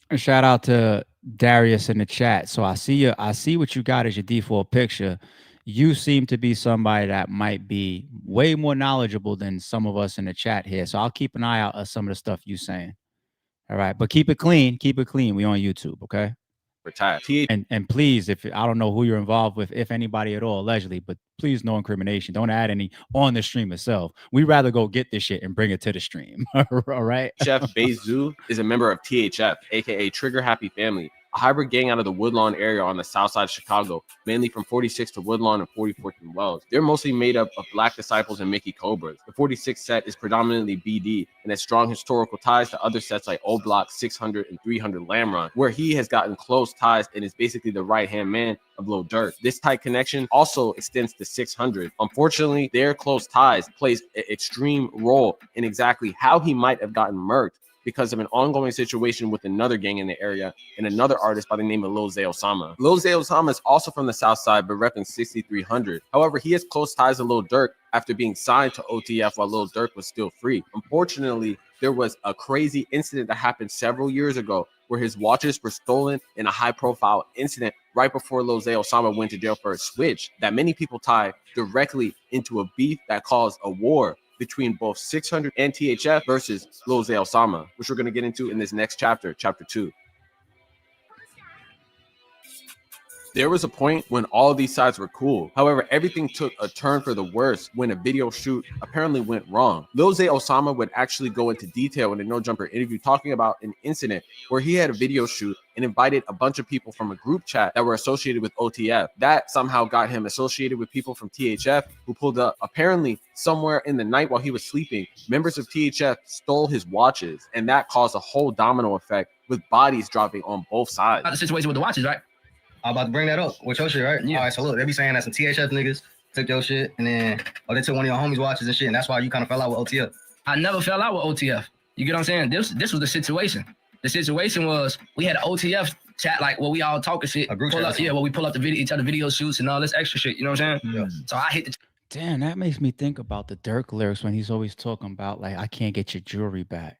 And shout out to Darius in the chat. So I see what you got as your default picture. You seem to be somebody that might be way more knowledgeable than some of us in the chat here. So I'll keep an eye out on some of the stuff you're saying. All right. But keep it clean. Keep it clean. We on YouTube. Okay. Retired. And please, if I don't know who you're involved with, if anybody at all, allegedly, but please no incrimination. Don't add any on the stream itself. We'd rather go get this shit and bring it to the stream. All right. Chef Bayzoo is a member of THF, aka Trigger Happy Family, a hybrid gang out of the Woodlawn area on the south side of Chicago, mainly from 46 to Woodlawn and 44th and Wells. They're mostly made up of Black Disciples and Mickey Cobras. The 46 set is predominantly BD and has strong historical ties to other sets like O Block, 600, and 300 Lamron, where he has gotten close ties and is basically the right-hand man of Lil Durk. This tight connection also extends to 600. Unfortunately, their close ties plays an extreme role in exactly how he might have gotten murked because of an ongoing situation with another gang in the area and another artist by the name of Lil Zay Osama. Lil Zay Osama is also from the South Side, but repping 6300. However, he has close ties to Lil Durk after being signed to OTF while Lil Durk was still free. Unfortunately, there was a crazy incident that happened several years ago where his watches were stolen in a high-profile incident right before Lil Zay Osama went to jail for a switch that many people tie directly into a beef that caused a war between both 600 and THF versus Lil Zay Osama, which we're going to get into in this next chapter, chapter 2. There was a point when all these sides were cool. However, everything took a turn for the worse when a video shoot apparently went wrong. Lil Zay Osama would actually go into detail in a No Jumper interview talking about an incident where he had a video shoot and invited a bunch of people from a group chat that were associated with OTF. That somehow got him associated with people from THF who pulled up. Apparently, somewhere in the night while he was sleeping, members of THF stole his watches, and that caused a whole domino effect with bodies dropping on both sides. The situation with the watches, right? I'm about to bring that up with your shit, right? Yeah. All right, so look, they be saying that some THF niggas took your shit, and then they took one of your homies' watches and shit, and that's why you kind of fell out with OTF. I never fell out with OTF. You get what I'm saying? This was the situation. The situation was we had an OTF chat, like where we all talking shit. A group chat. Where we pull up the video, each other video shoots and all this extra shit. You know what I'm saying? Yeah. So I hit the. Damn, that makes me think about the Dirk lyrics when he's always talking about like, I can't get your jewelry back.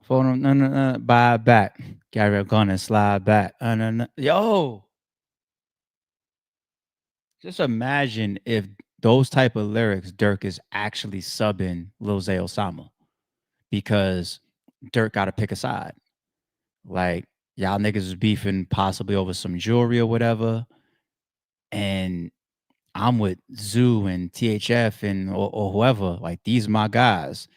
Phone, no, buy it back. Gary, I'm gonna slide back. No. Yo, just imagine if those type of lyrics Dirk is actually subbing Lil Zay Osama, because Dirk got to pick a side. Like, y'all niggas is beefing possibly over some jewelry or whatever, and I'm with Zoo and THF and or whoever. Like, these are my guys.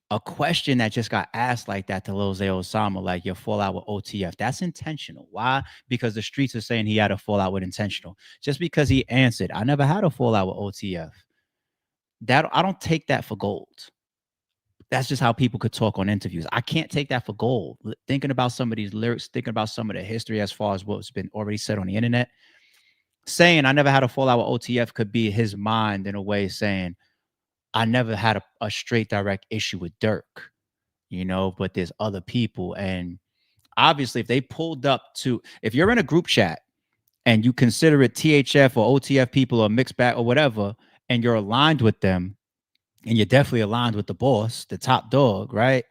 A question that just got asked like that to Lil Zay Osama, like your fallout with OTF, that's intentional. Why? Because the streets are saying he had a fallout with intentional. Just because he answered, I never had a fallout with OTF. That I don't take that for gold. That's just how people could talk on interviews. I can't take that for gold. Thinking about some of these lyrics, thinking about some of the history as far as what's been already said on the internet, saying I never had a fallout with OTF could be his mind in a way saying, I never had a straight direct issue with Dirk, you know, but there's other people. And obviously, if they pulled up to, if you're in a group chat and you consider it THF or OTF people or mixed bag or whatever, and you're aligned with them, and you're definitely aligned with the boss, the top dog, right?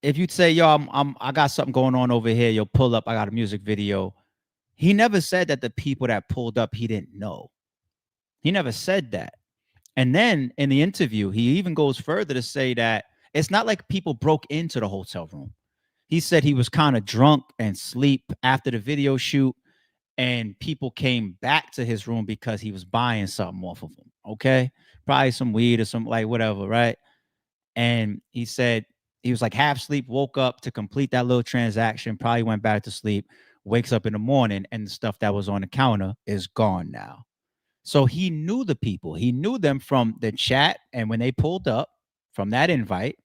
If you'd say, yo, I got something going on over here, you'll pull up, I got a music video. He never said that the people that pulled up, he didn't know. He never said that. And then in the interview, he even goes further to say that it's not like people broke into the hotel room. He said he was kind of drunk and sleep after the video shoot, and people came back to his room because he was buying something off of him. Okay. Probably some weed or something, like whatever, right? And he said he was like half sleep, woke up to complete that little transaction, probably went back to sleep, wakes up in the morning, and the stuff that was on the counter is gone now. So he knew the people. He knew them from the chat and when they pulled up from that invite.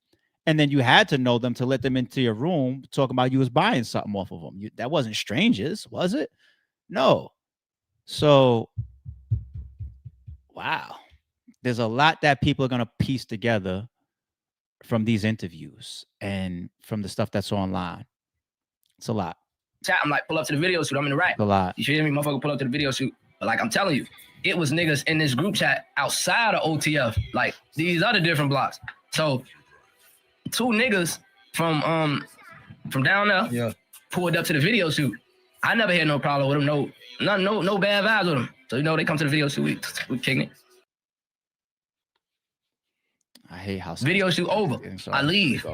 And then you had to know them to let them into your room talking about you was buying something off of them. That wasn't strangers, was it? No. So, wow. There's a lot that people are going to piece together from these interviews and from the stuff that's online. It's a lot. I'm like, pull up to the video shoot. I'm in the rack. A lot. You feel me? Motherfucker, pull up to the video shoot. But like I'm telling you, it was niggas in this group chat outside of OTF, like these other different blocks. So 2 niggas from down there pulled up to the video shoot. I never had no problem with them, no bad vibes with them. So you know they come to the video shoot, we kicking it. I hate how video shoot over. I leave.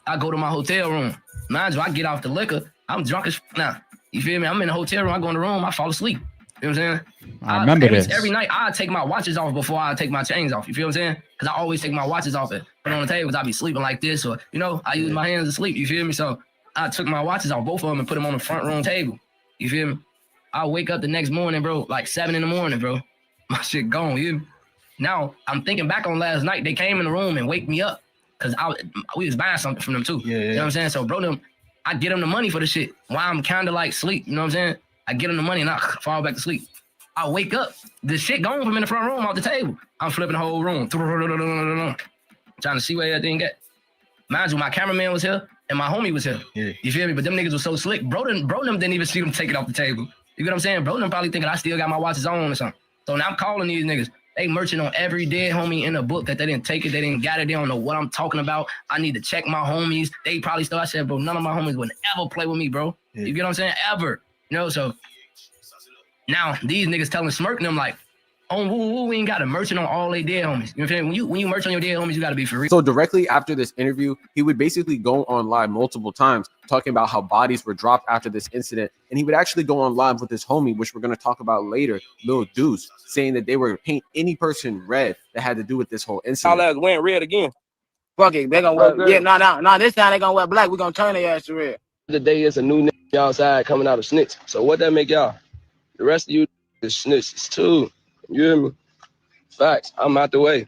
I go to my hotel room. Mind you, I get off the liquor. I'm drunk as now. You feel me? I'm in the hotel room. I go in the room. I fall asleep. You know what I'm saying? I remember this. Every night, I take my watches off before I take my chains off. You feel what I'm saying? Because I always take my watches off and put it on the table because I be sleeping like this. Or, you know, I use my hands to sleep. You feel me? So I took my watches off, both of them, and put them on the front room table. You feel me? I wake up the next morning, bro, like 7 in the morning, bro. My shit gone, you hear me? Now, I'm thinking back on last night. They came in the room and wake me up because we was buying something from them, too. You know what I'm saying? So, bro, I get them the money for the shit while I'm kind of like sleep. You know what I'm saying? I get them the money and I fall back to sleep. I wake up, the shit gone from in the front room off the table. I'm flipping the whole room. Trying to see where everything at. Mind you, my cameraman was here and my homie was here. Yeah. You feel me? But them niggas was so slick. Bro them didn't even see them take it off the table. You get what I'm saying? Bro them probably thinking I still got my watches on or something. So now I'm calling these niggas. They merching on every dead homie in the book that they didn't take it. They didn't got it. They don't know what I'm talking about. I need to check my homies. They probably still, I said, bro, none of my homies would ever play with me, bro. Yeah. You get what I'm saying? Ever. You know, so now these niggas telling Smirk them like, On who we ain't got to merchant on all they dead homies. You know what I'm saying? When you merch on your dead homies, you got to be for real. So directly after this interview, he would basically go on live multiple times talking about how bodies were dropped after this incident. And he would actually go on live with his homie, which we're going to talk about later, Lil Deuce, saying that they were paint any person red that had to do with this whole incident. Y'all ass wearing red again. Fuck it, they gonna wear, yeah, no, this time they gonna wear black. We gonna turn their ass to red. Today is a new nigga outside coming out of snitch. So what that make y'all? The rest of you is snitches too. You hear me? Facts. I'm out the way.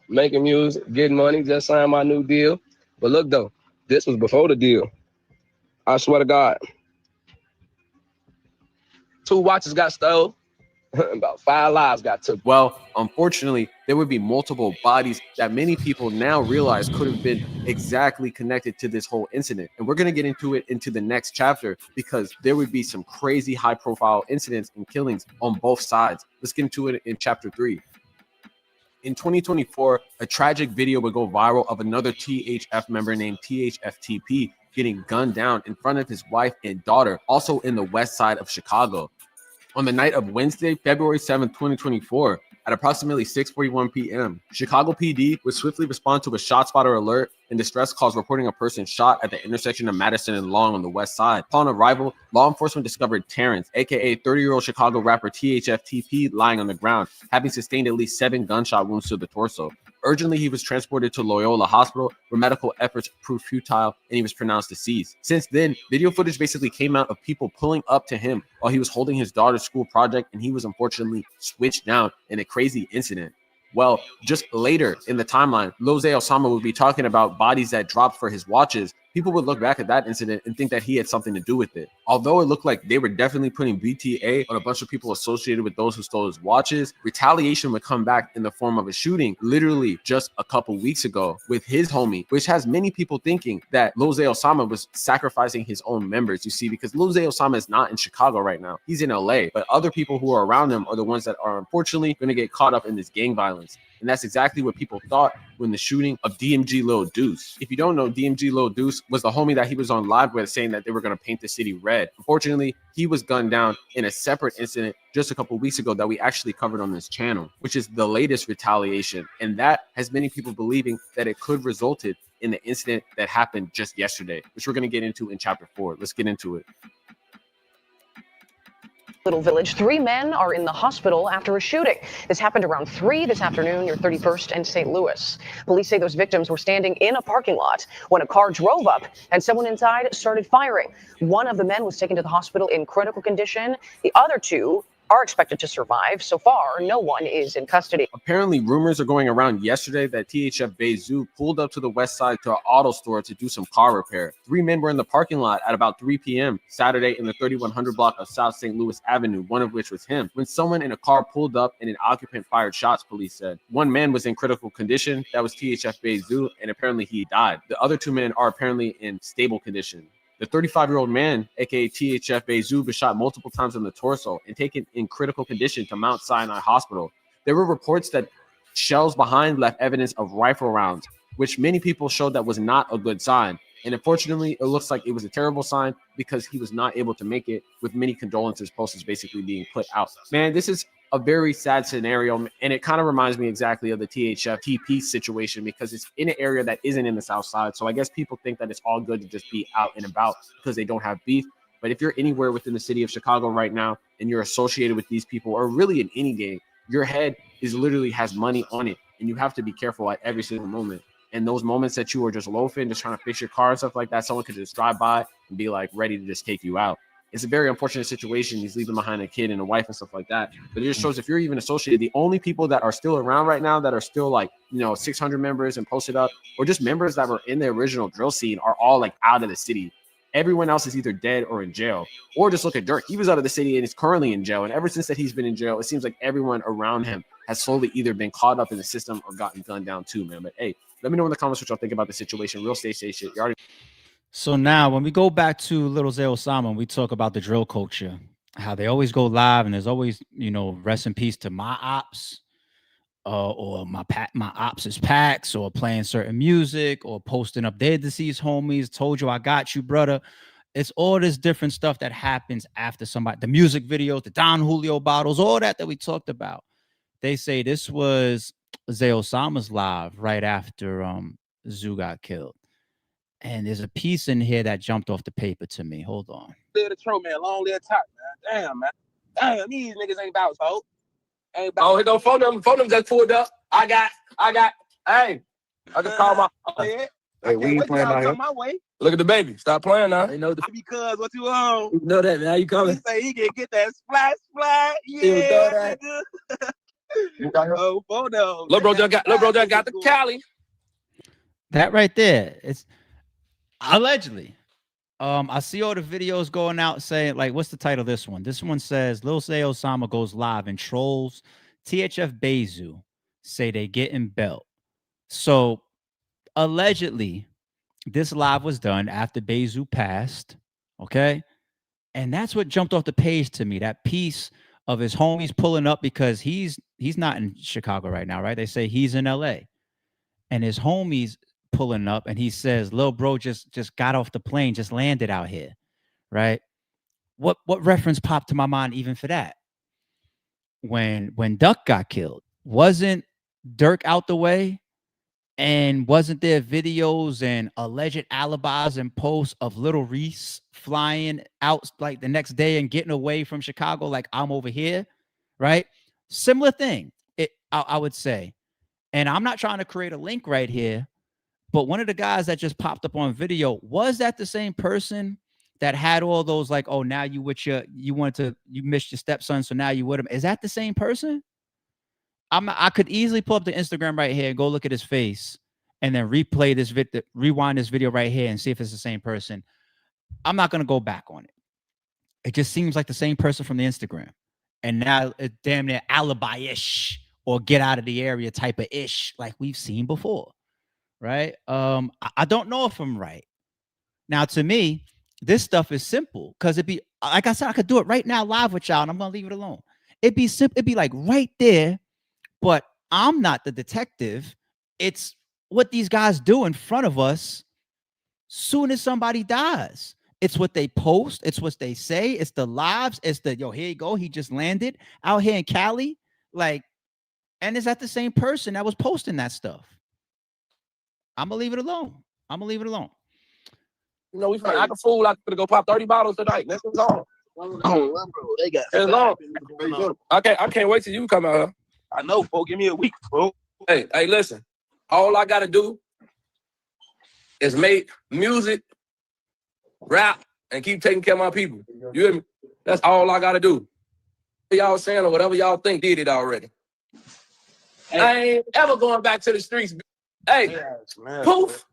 Making music, getting money, just signed my new deal. But look though, this was before the deal. I swear to God. 2 watches got stole. About 5 lives got took. Well, unfortunately, there would be multiple bodies that many people now realize could have been exactly connected to this whole incident. And we're going to get into it into the next chapter because there would be some crazy high-profile incidents and killings on both sides. Let's get into it in chapter 3. In 2024, a tragic video would go viral of another THF member named THFTP getting gunned down in front of his wife and daughter, also in the west side of Chicago. On the night of Wednesday, February 7th, 2024, at approximately 6:41 p.m., Chicago PD would swiftly respond to a ShotSpotter alert and distress calls reporting a person shot at the intersection of Madison and Long on the west side. Upon arrival, law enforcement discovered Terrence, aka 30-year-old Chicago rapper THFTP, lying on the ground, having sustained at least 7 gunshot wounds to the torso. Urgently, he was transported to Loyola Hospital, where medical efforts proved futile, and he was pronounced deceased. Since then, video footage basically came out of people pulling up to him while he was holding his daughter's school project, and he was unfortunately switched down in a crazy incident. Well, just later in the timeline, Lil Zay Osama would be talking about bodies that dropped for his watches. People would look back at that incident and think that he had something to do with it. Although it looked like they were definitely putting BTA on a bunch of people associated with those who stole his watches, retaliation would come back in the form of a shooting literally just a couple weeks ago with his homie, which has many people thinking that Lil Zay Osama was sacrificing his own members, you see, because Lil Zay Osama is not in Chicago right now. He's in LA, but other people who are around him are the ones that are unfortunately going to get caught up in this gang violence. And that's exactly what people thought when the shooting of DMG Lil Deuce. If you don't know, DMG Lil Deuce was the homie that he was on live with saying that they were going to paint the city red. Unfortunately, he was gunned down in a separate incident just a couple weeks ago that we actually covered on this channel, which is the latest retaliation. And that has many people believing that it could resulted in the incident that happened just yesterday, which we're going to get into in chapter 4. Let's get into it. Little Village. 3 men are in the hospital after a shooting. This happened around 3 this afternoon near 31st and St. Louis. Police say those victims were standing in a parking lot when a car drove up and someone inside started firing. One of the men was taken to the hospital in critical condition. The other 2 are expected to survive. So far, no one is in custody. Apparently, rumors are going around yesterday that THF Bayzoo pulled up to the west side to an auto store to do some car repair. 3 men were in the parking lot at about 3 p.m. Saturday in the 3100 block of South St. Louis Avenue, one of which was him, when someone in a car pulled up and an occupant fired shots, police said. 1 man was in critical condition. That was THF Bayzoo, and apparently he died. The other 2 men are apparently in stable condition. The 35-year-old man, aka THF Bayzoo, was shot multiple times in the torso and taken in critical condition to Mount Sinai Hospital. There were reports that shells behind left evidence of rifle rounds, which many people showed that was not a good sign. And unfortunately, it looks like it was a terrible sign because he was not able to make it, with many condolences posters basically being put out. Man, this is a very sad scenario, and it kind of reminds me exactly of the THF TP situation because it's in an area that isn't in the South Side. So I guess people think that it's all good to just be out and about because they don't have beef. But if you're anywhere within the city of Chicago right now and you're associated with these people, or really in any gang, your head is literally has money on it, and you have to be careful at every single moment. And those moments that you are just loafing, just trying to fix your car and stuff like that, someone could just drive by and be like ready to just take you out. It's a very unfortunate situation. He's leaving behind a kid and a wife and stuff like that. But it just shows if you're even associated, the only people that are still around right now that are still like, 600 members and posted up, or just members that were in the original drill scene, are all like out of the city. Everyone else is either dead or in jail. Or just look at Dirk. He was out of the city and is currently in jail. And ever since that he's been in jail, it seems like everyone around him has slowly either been caught up in the system or gotten gunned down too, man. But hey, let me know in the comments what y'all think about the situation. Real stay shit. You already. So now when we go back to Lil Zay Osama, we talk about the drill culture, how they always go live and there's always, rest in peace to my ops, or my ops is packs, or playing certain music, or posting up their deceased homies, told you I got you, brother. It's all this different stuff that happens after somebody, the music videos, the Don Julio bottles, all that we talked about. They say this was Zay Osama's live right after Zoo got killed. And there's a piece in here that jumped off the paper to me. Hold on. Live the tro, man. Long live top, man. Damn, man. Damn, these niggas ain't about folk. Ain't about. Oh, here go phone them. Phone them just pulled up. I got. Hey, I just call my. Yeah. Hey, we ain't playing out here. My way. Look at the baby. Stop playing now. You know because what you on? You know that, man. How you coming? He say he can get that splash. Yeah, nigga. Oh, photo. Lil bro just got the Cali. That right there. It's allegedly. I see all the videos going out saying, like, what's the title of this one? This one says Lil Zay Osama goes live and trolls THF Bayzoo say they getting belt. So allegedly, this live was done after Bayzoo passed. Okay. And that's what jumped off the page to me. That piece of his homies pulling up because he's not in Chicago right now, right? They say he's in LA. And his homies pulling up and he says, Lil bro just got off the plane, just landed out here. Right. What reference popped to my mind even for that? When Duck got killed, wasn't Dirk out the way? And wasn't there videos and alleged alibis and posts of Little Reese flying out like the next day and getting away from Chicago like I'm over here, right? Similar thing, I would say. And I'm not trying to create a link right here, but one of the guys that just popped up on video, was that the same person that had all those like, oh, now you missed your stepson, so now you with him? Is that the same person? I could easily pull up the Instagram right here and go look at his face and then replay this rewind this video right here and see if it's the same person. I'm not going to go back on it. It just seems like the same person from the Instagram. And now it's damn near alibi-ish or get out of the area type of ish like we've seen before. Right? I don't know if I'm right. Now, to me, this stuff is simple because it'd be, like I said, I could do it right now live with y'all and I'm going to leave it alone. It'd be simple. It'd be like right there. But I'm not the detective. It's what these guys do in front of us soon as somebody dies. It's what they post. It's what they say. It's the lives. It's the, yo, here you go. He just landed out here in Cali. Like, and is that the same person that was posting that stuff? I'm going to leave it alone. You know, we finna act a fool. I'm gonna go pop 30 bottles tonight. That's what's on. Bro, they got It's long. I can't wait till you come out here. I know, bro. Give me a week, bro. Hey, listen. All I gotta do is make music, rap, and keep taking care of my people. You hear me? That's all I gotta do. Y'all saying or whatever y'all think did it already. Hey. I ain't ever going back to the streets. Hey, poof.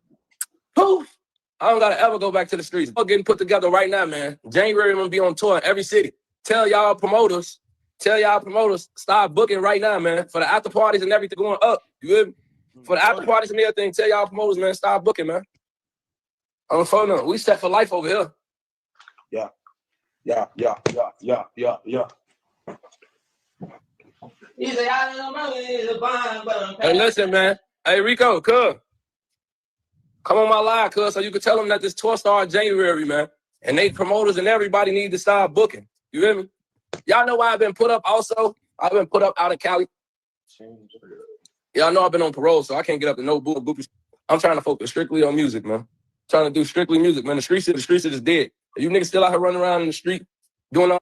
I don't gotta ever go back to the streets. We're getting put together right now, man. January, I'm gonna be on tour in every city. Tell y'all promoters, start booking right now, man. For the after parties and everything going up. You hear me? For the after parties and everything, tell y'all promoters, man, start booking, man. I'm phone up. We set for life over here. Yeah. Hey, listen, man. Hey, Rico, come on my live, cuz, so you can tell them that this tour started January, man. And they promoters and everybody need to start booking. You hear me? Y'all know why I've been put up also? I've been put up out in Cali. Y'all know I've been on parole, so I can't get up to no boopy. I'm trying to focus strictly on music, man. Trying to do strictly music, man. The streets is dead. You niggas still out here running around in the street doing all.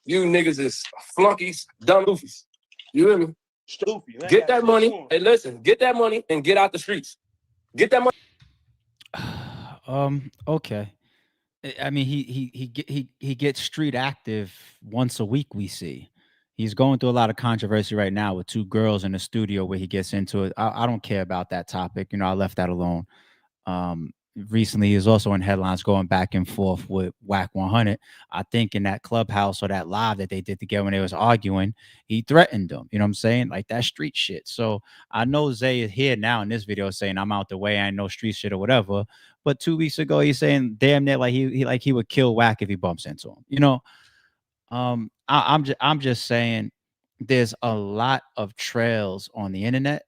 You niggas is flunkies, dumb goofies. You hear me? Stupid. Get that money. Hey, listen, get that money and get out the streets. Get that money. Okay. I mean, he gets street active once a week. We see he's going through a lot of controversy right now with two girls in the studio where he gets into it. I don't care about that topic. You know, I left that alone. Recently, he was also in headlines going back and forth with Whack 100. I think in that clubhouse or that live that they did together when they was arguing, he threatened them. You know what I'm saying? Like that street shit. So I know Zay is here now in this video saying I'm out the way. I ain't no street shit or whatever. But 2 weeks ago, he's saying damn near like he would kill Whack if he bumps into him. You know, I'm just saying there's a lot of trails on the internet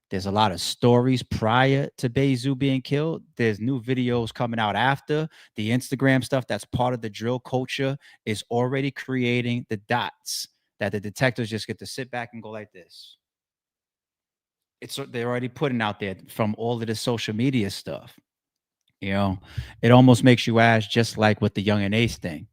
There's a lot of stories prior to Bayzoo being killed. There's new videos coming out after. The Instagram stuff that's part of the drill culture is already creating the dots that the detectives just get to sit back and go like this. They're already putting out there from all of the social media stuff. You know, it almost makes you ask, just like with the Young and Ace thing.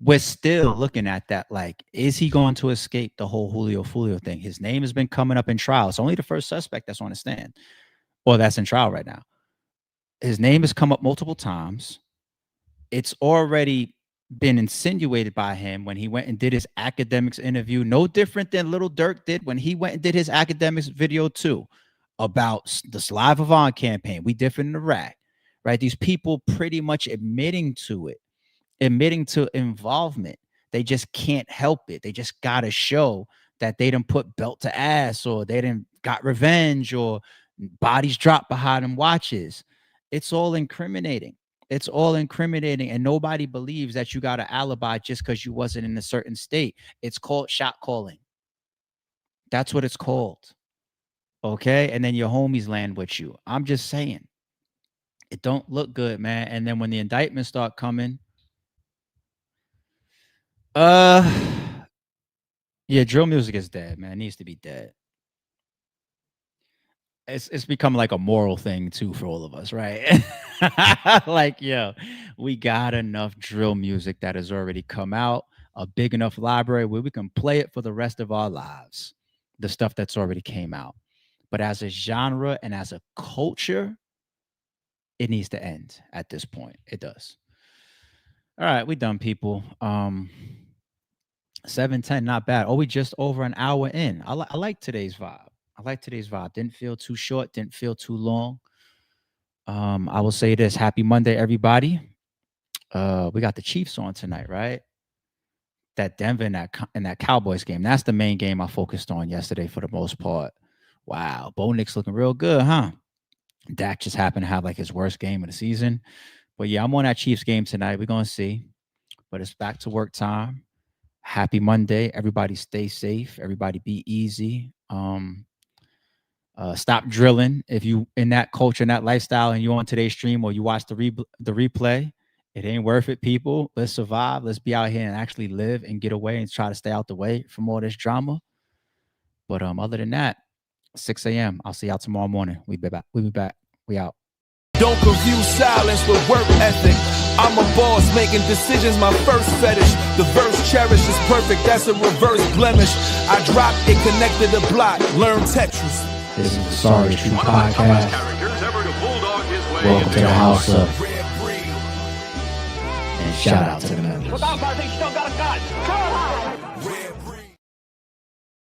We're still looking at that like, is he going to escape the whole Julio Fulio thing? His name has been coming up in trial. It's only the first suspect that's on the stand, or that's in trial right now. His name has come up multiple times. It's already been insinuated by him when he went and did his academics interview, no different than Little Dirk did when he went and did his academics video too, about the Sly Vavon campaign. We different in the rack, right? These people pretty much admitting to it. Admitting to involvement. They just can't help it. They just gotta show that they done put belt to ass, or they done got revenge, or bodies dropped behind them watches. It's all incriminating. It's all incriminating, and nobody believes that you got an alibi just because you wasn't in a certain state. It's called shot calling. That's what it's called. Okay, and then your homies land with you. I'm just saying, it don't look good, man. And then when the indictments start coming, yeah, drill music is dead, man. It needs to be dead. It's become like a moral thing too for all of us, right? Like, yo, we got enough drill music that has already come out, a big enough library where we can play it for the rest of our lives, the stuff that's already came out. But as a genre and as a culture, it needs to end at this point. It does. All right, we done, people. 7:10, not bad. Oh, we just over an hour in. I like today's vibe. I like today's vibe. Didn't feel too short. Didn't feel too long. I will say this: Happy Monday, everybody. We got the Chiefs on tonight, right? That Denver and that Cowboys game. That's the main game I focused on yesterday for the most part. Wow, Bo Nix looking real good, huh? Dak just happened to have like his worst game of the season. But yeah, I'm on that Chiefs game tonight. We're gonna see. But it's back to work time. Happy Monday. Everybody stay safe. Everybody be easy. Stop drilling. If you in that culture and that lifestyle and you on today's stream or you watch the replay, it ain't worth it, people. Let's survive. Let's be out here and actually live and get away and try to stay out the way from all this drama. But other than that, 6 a.m. I'll see y'all tomorrow morning. We'll be back. We out. Don't confuse silence with work ethic. I'm a boss, making decisions my first fetish. The verse cherished is perfect, that's a reverse blemish. I dropped it, connected the block, learn Tetris. This is the Sorry True Podcast. Welcome to the house of. And shout out to the members. Without, I think still got a gun.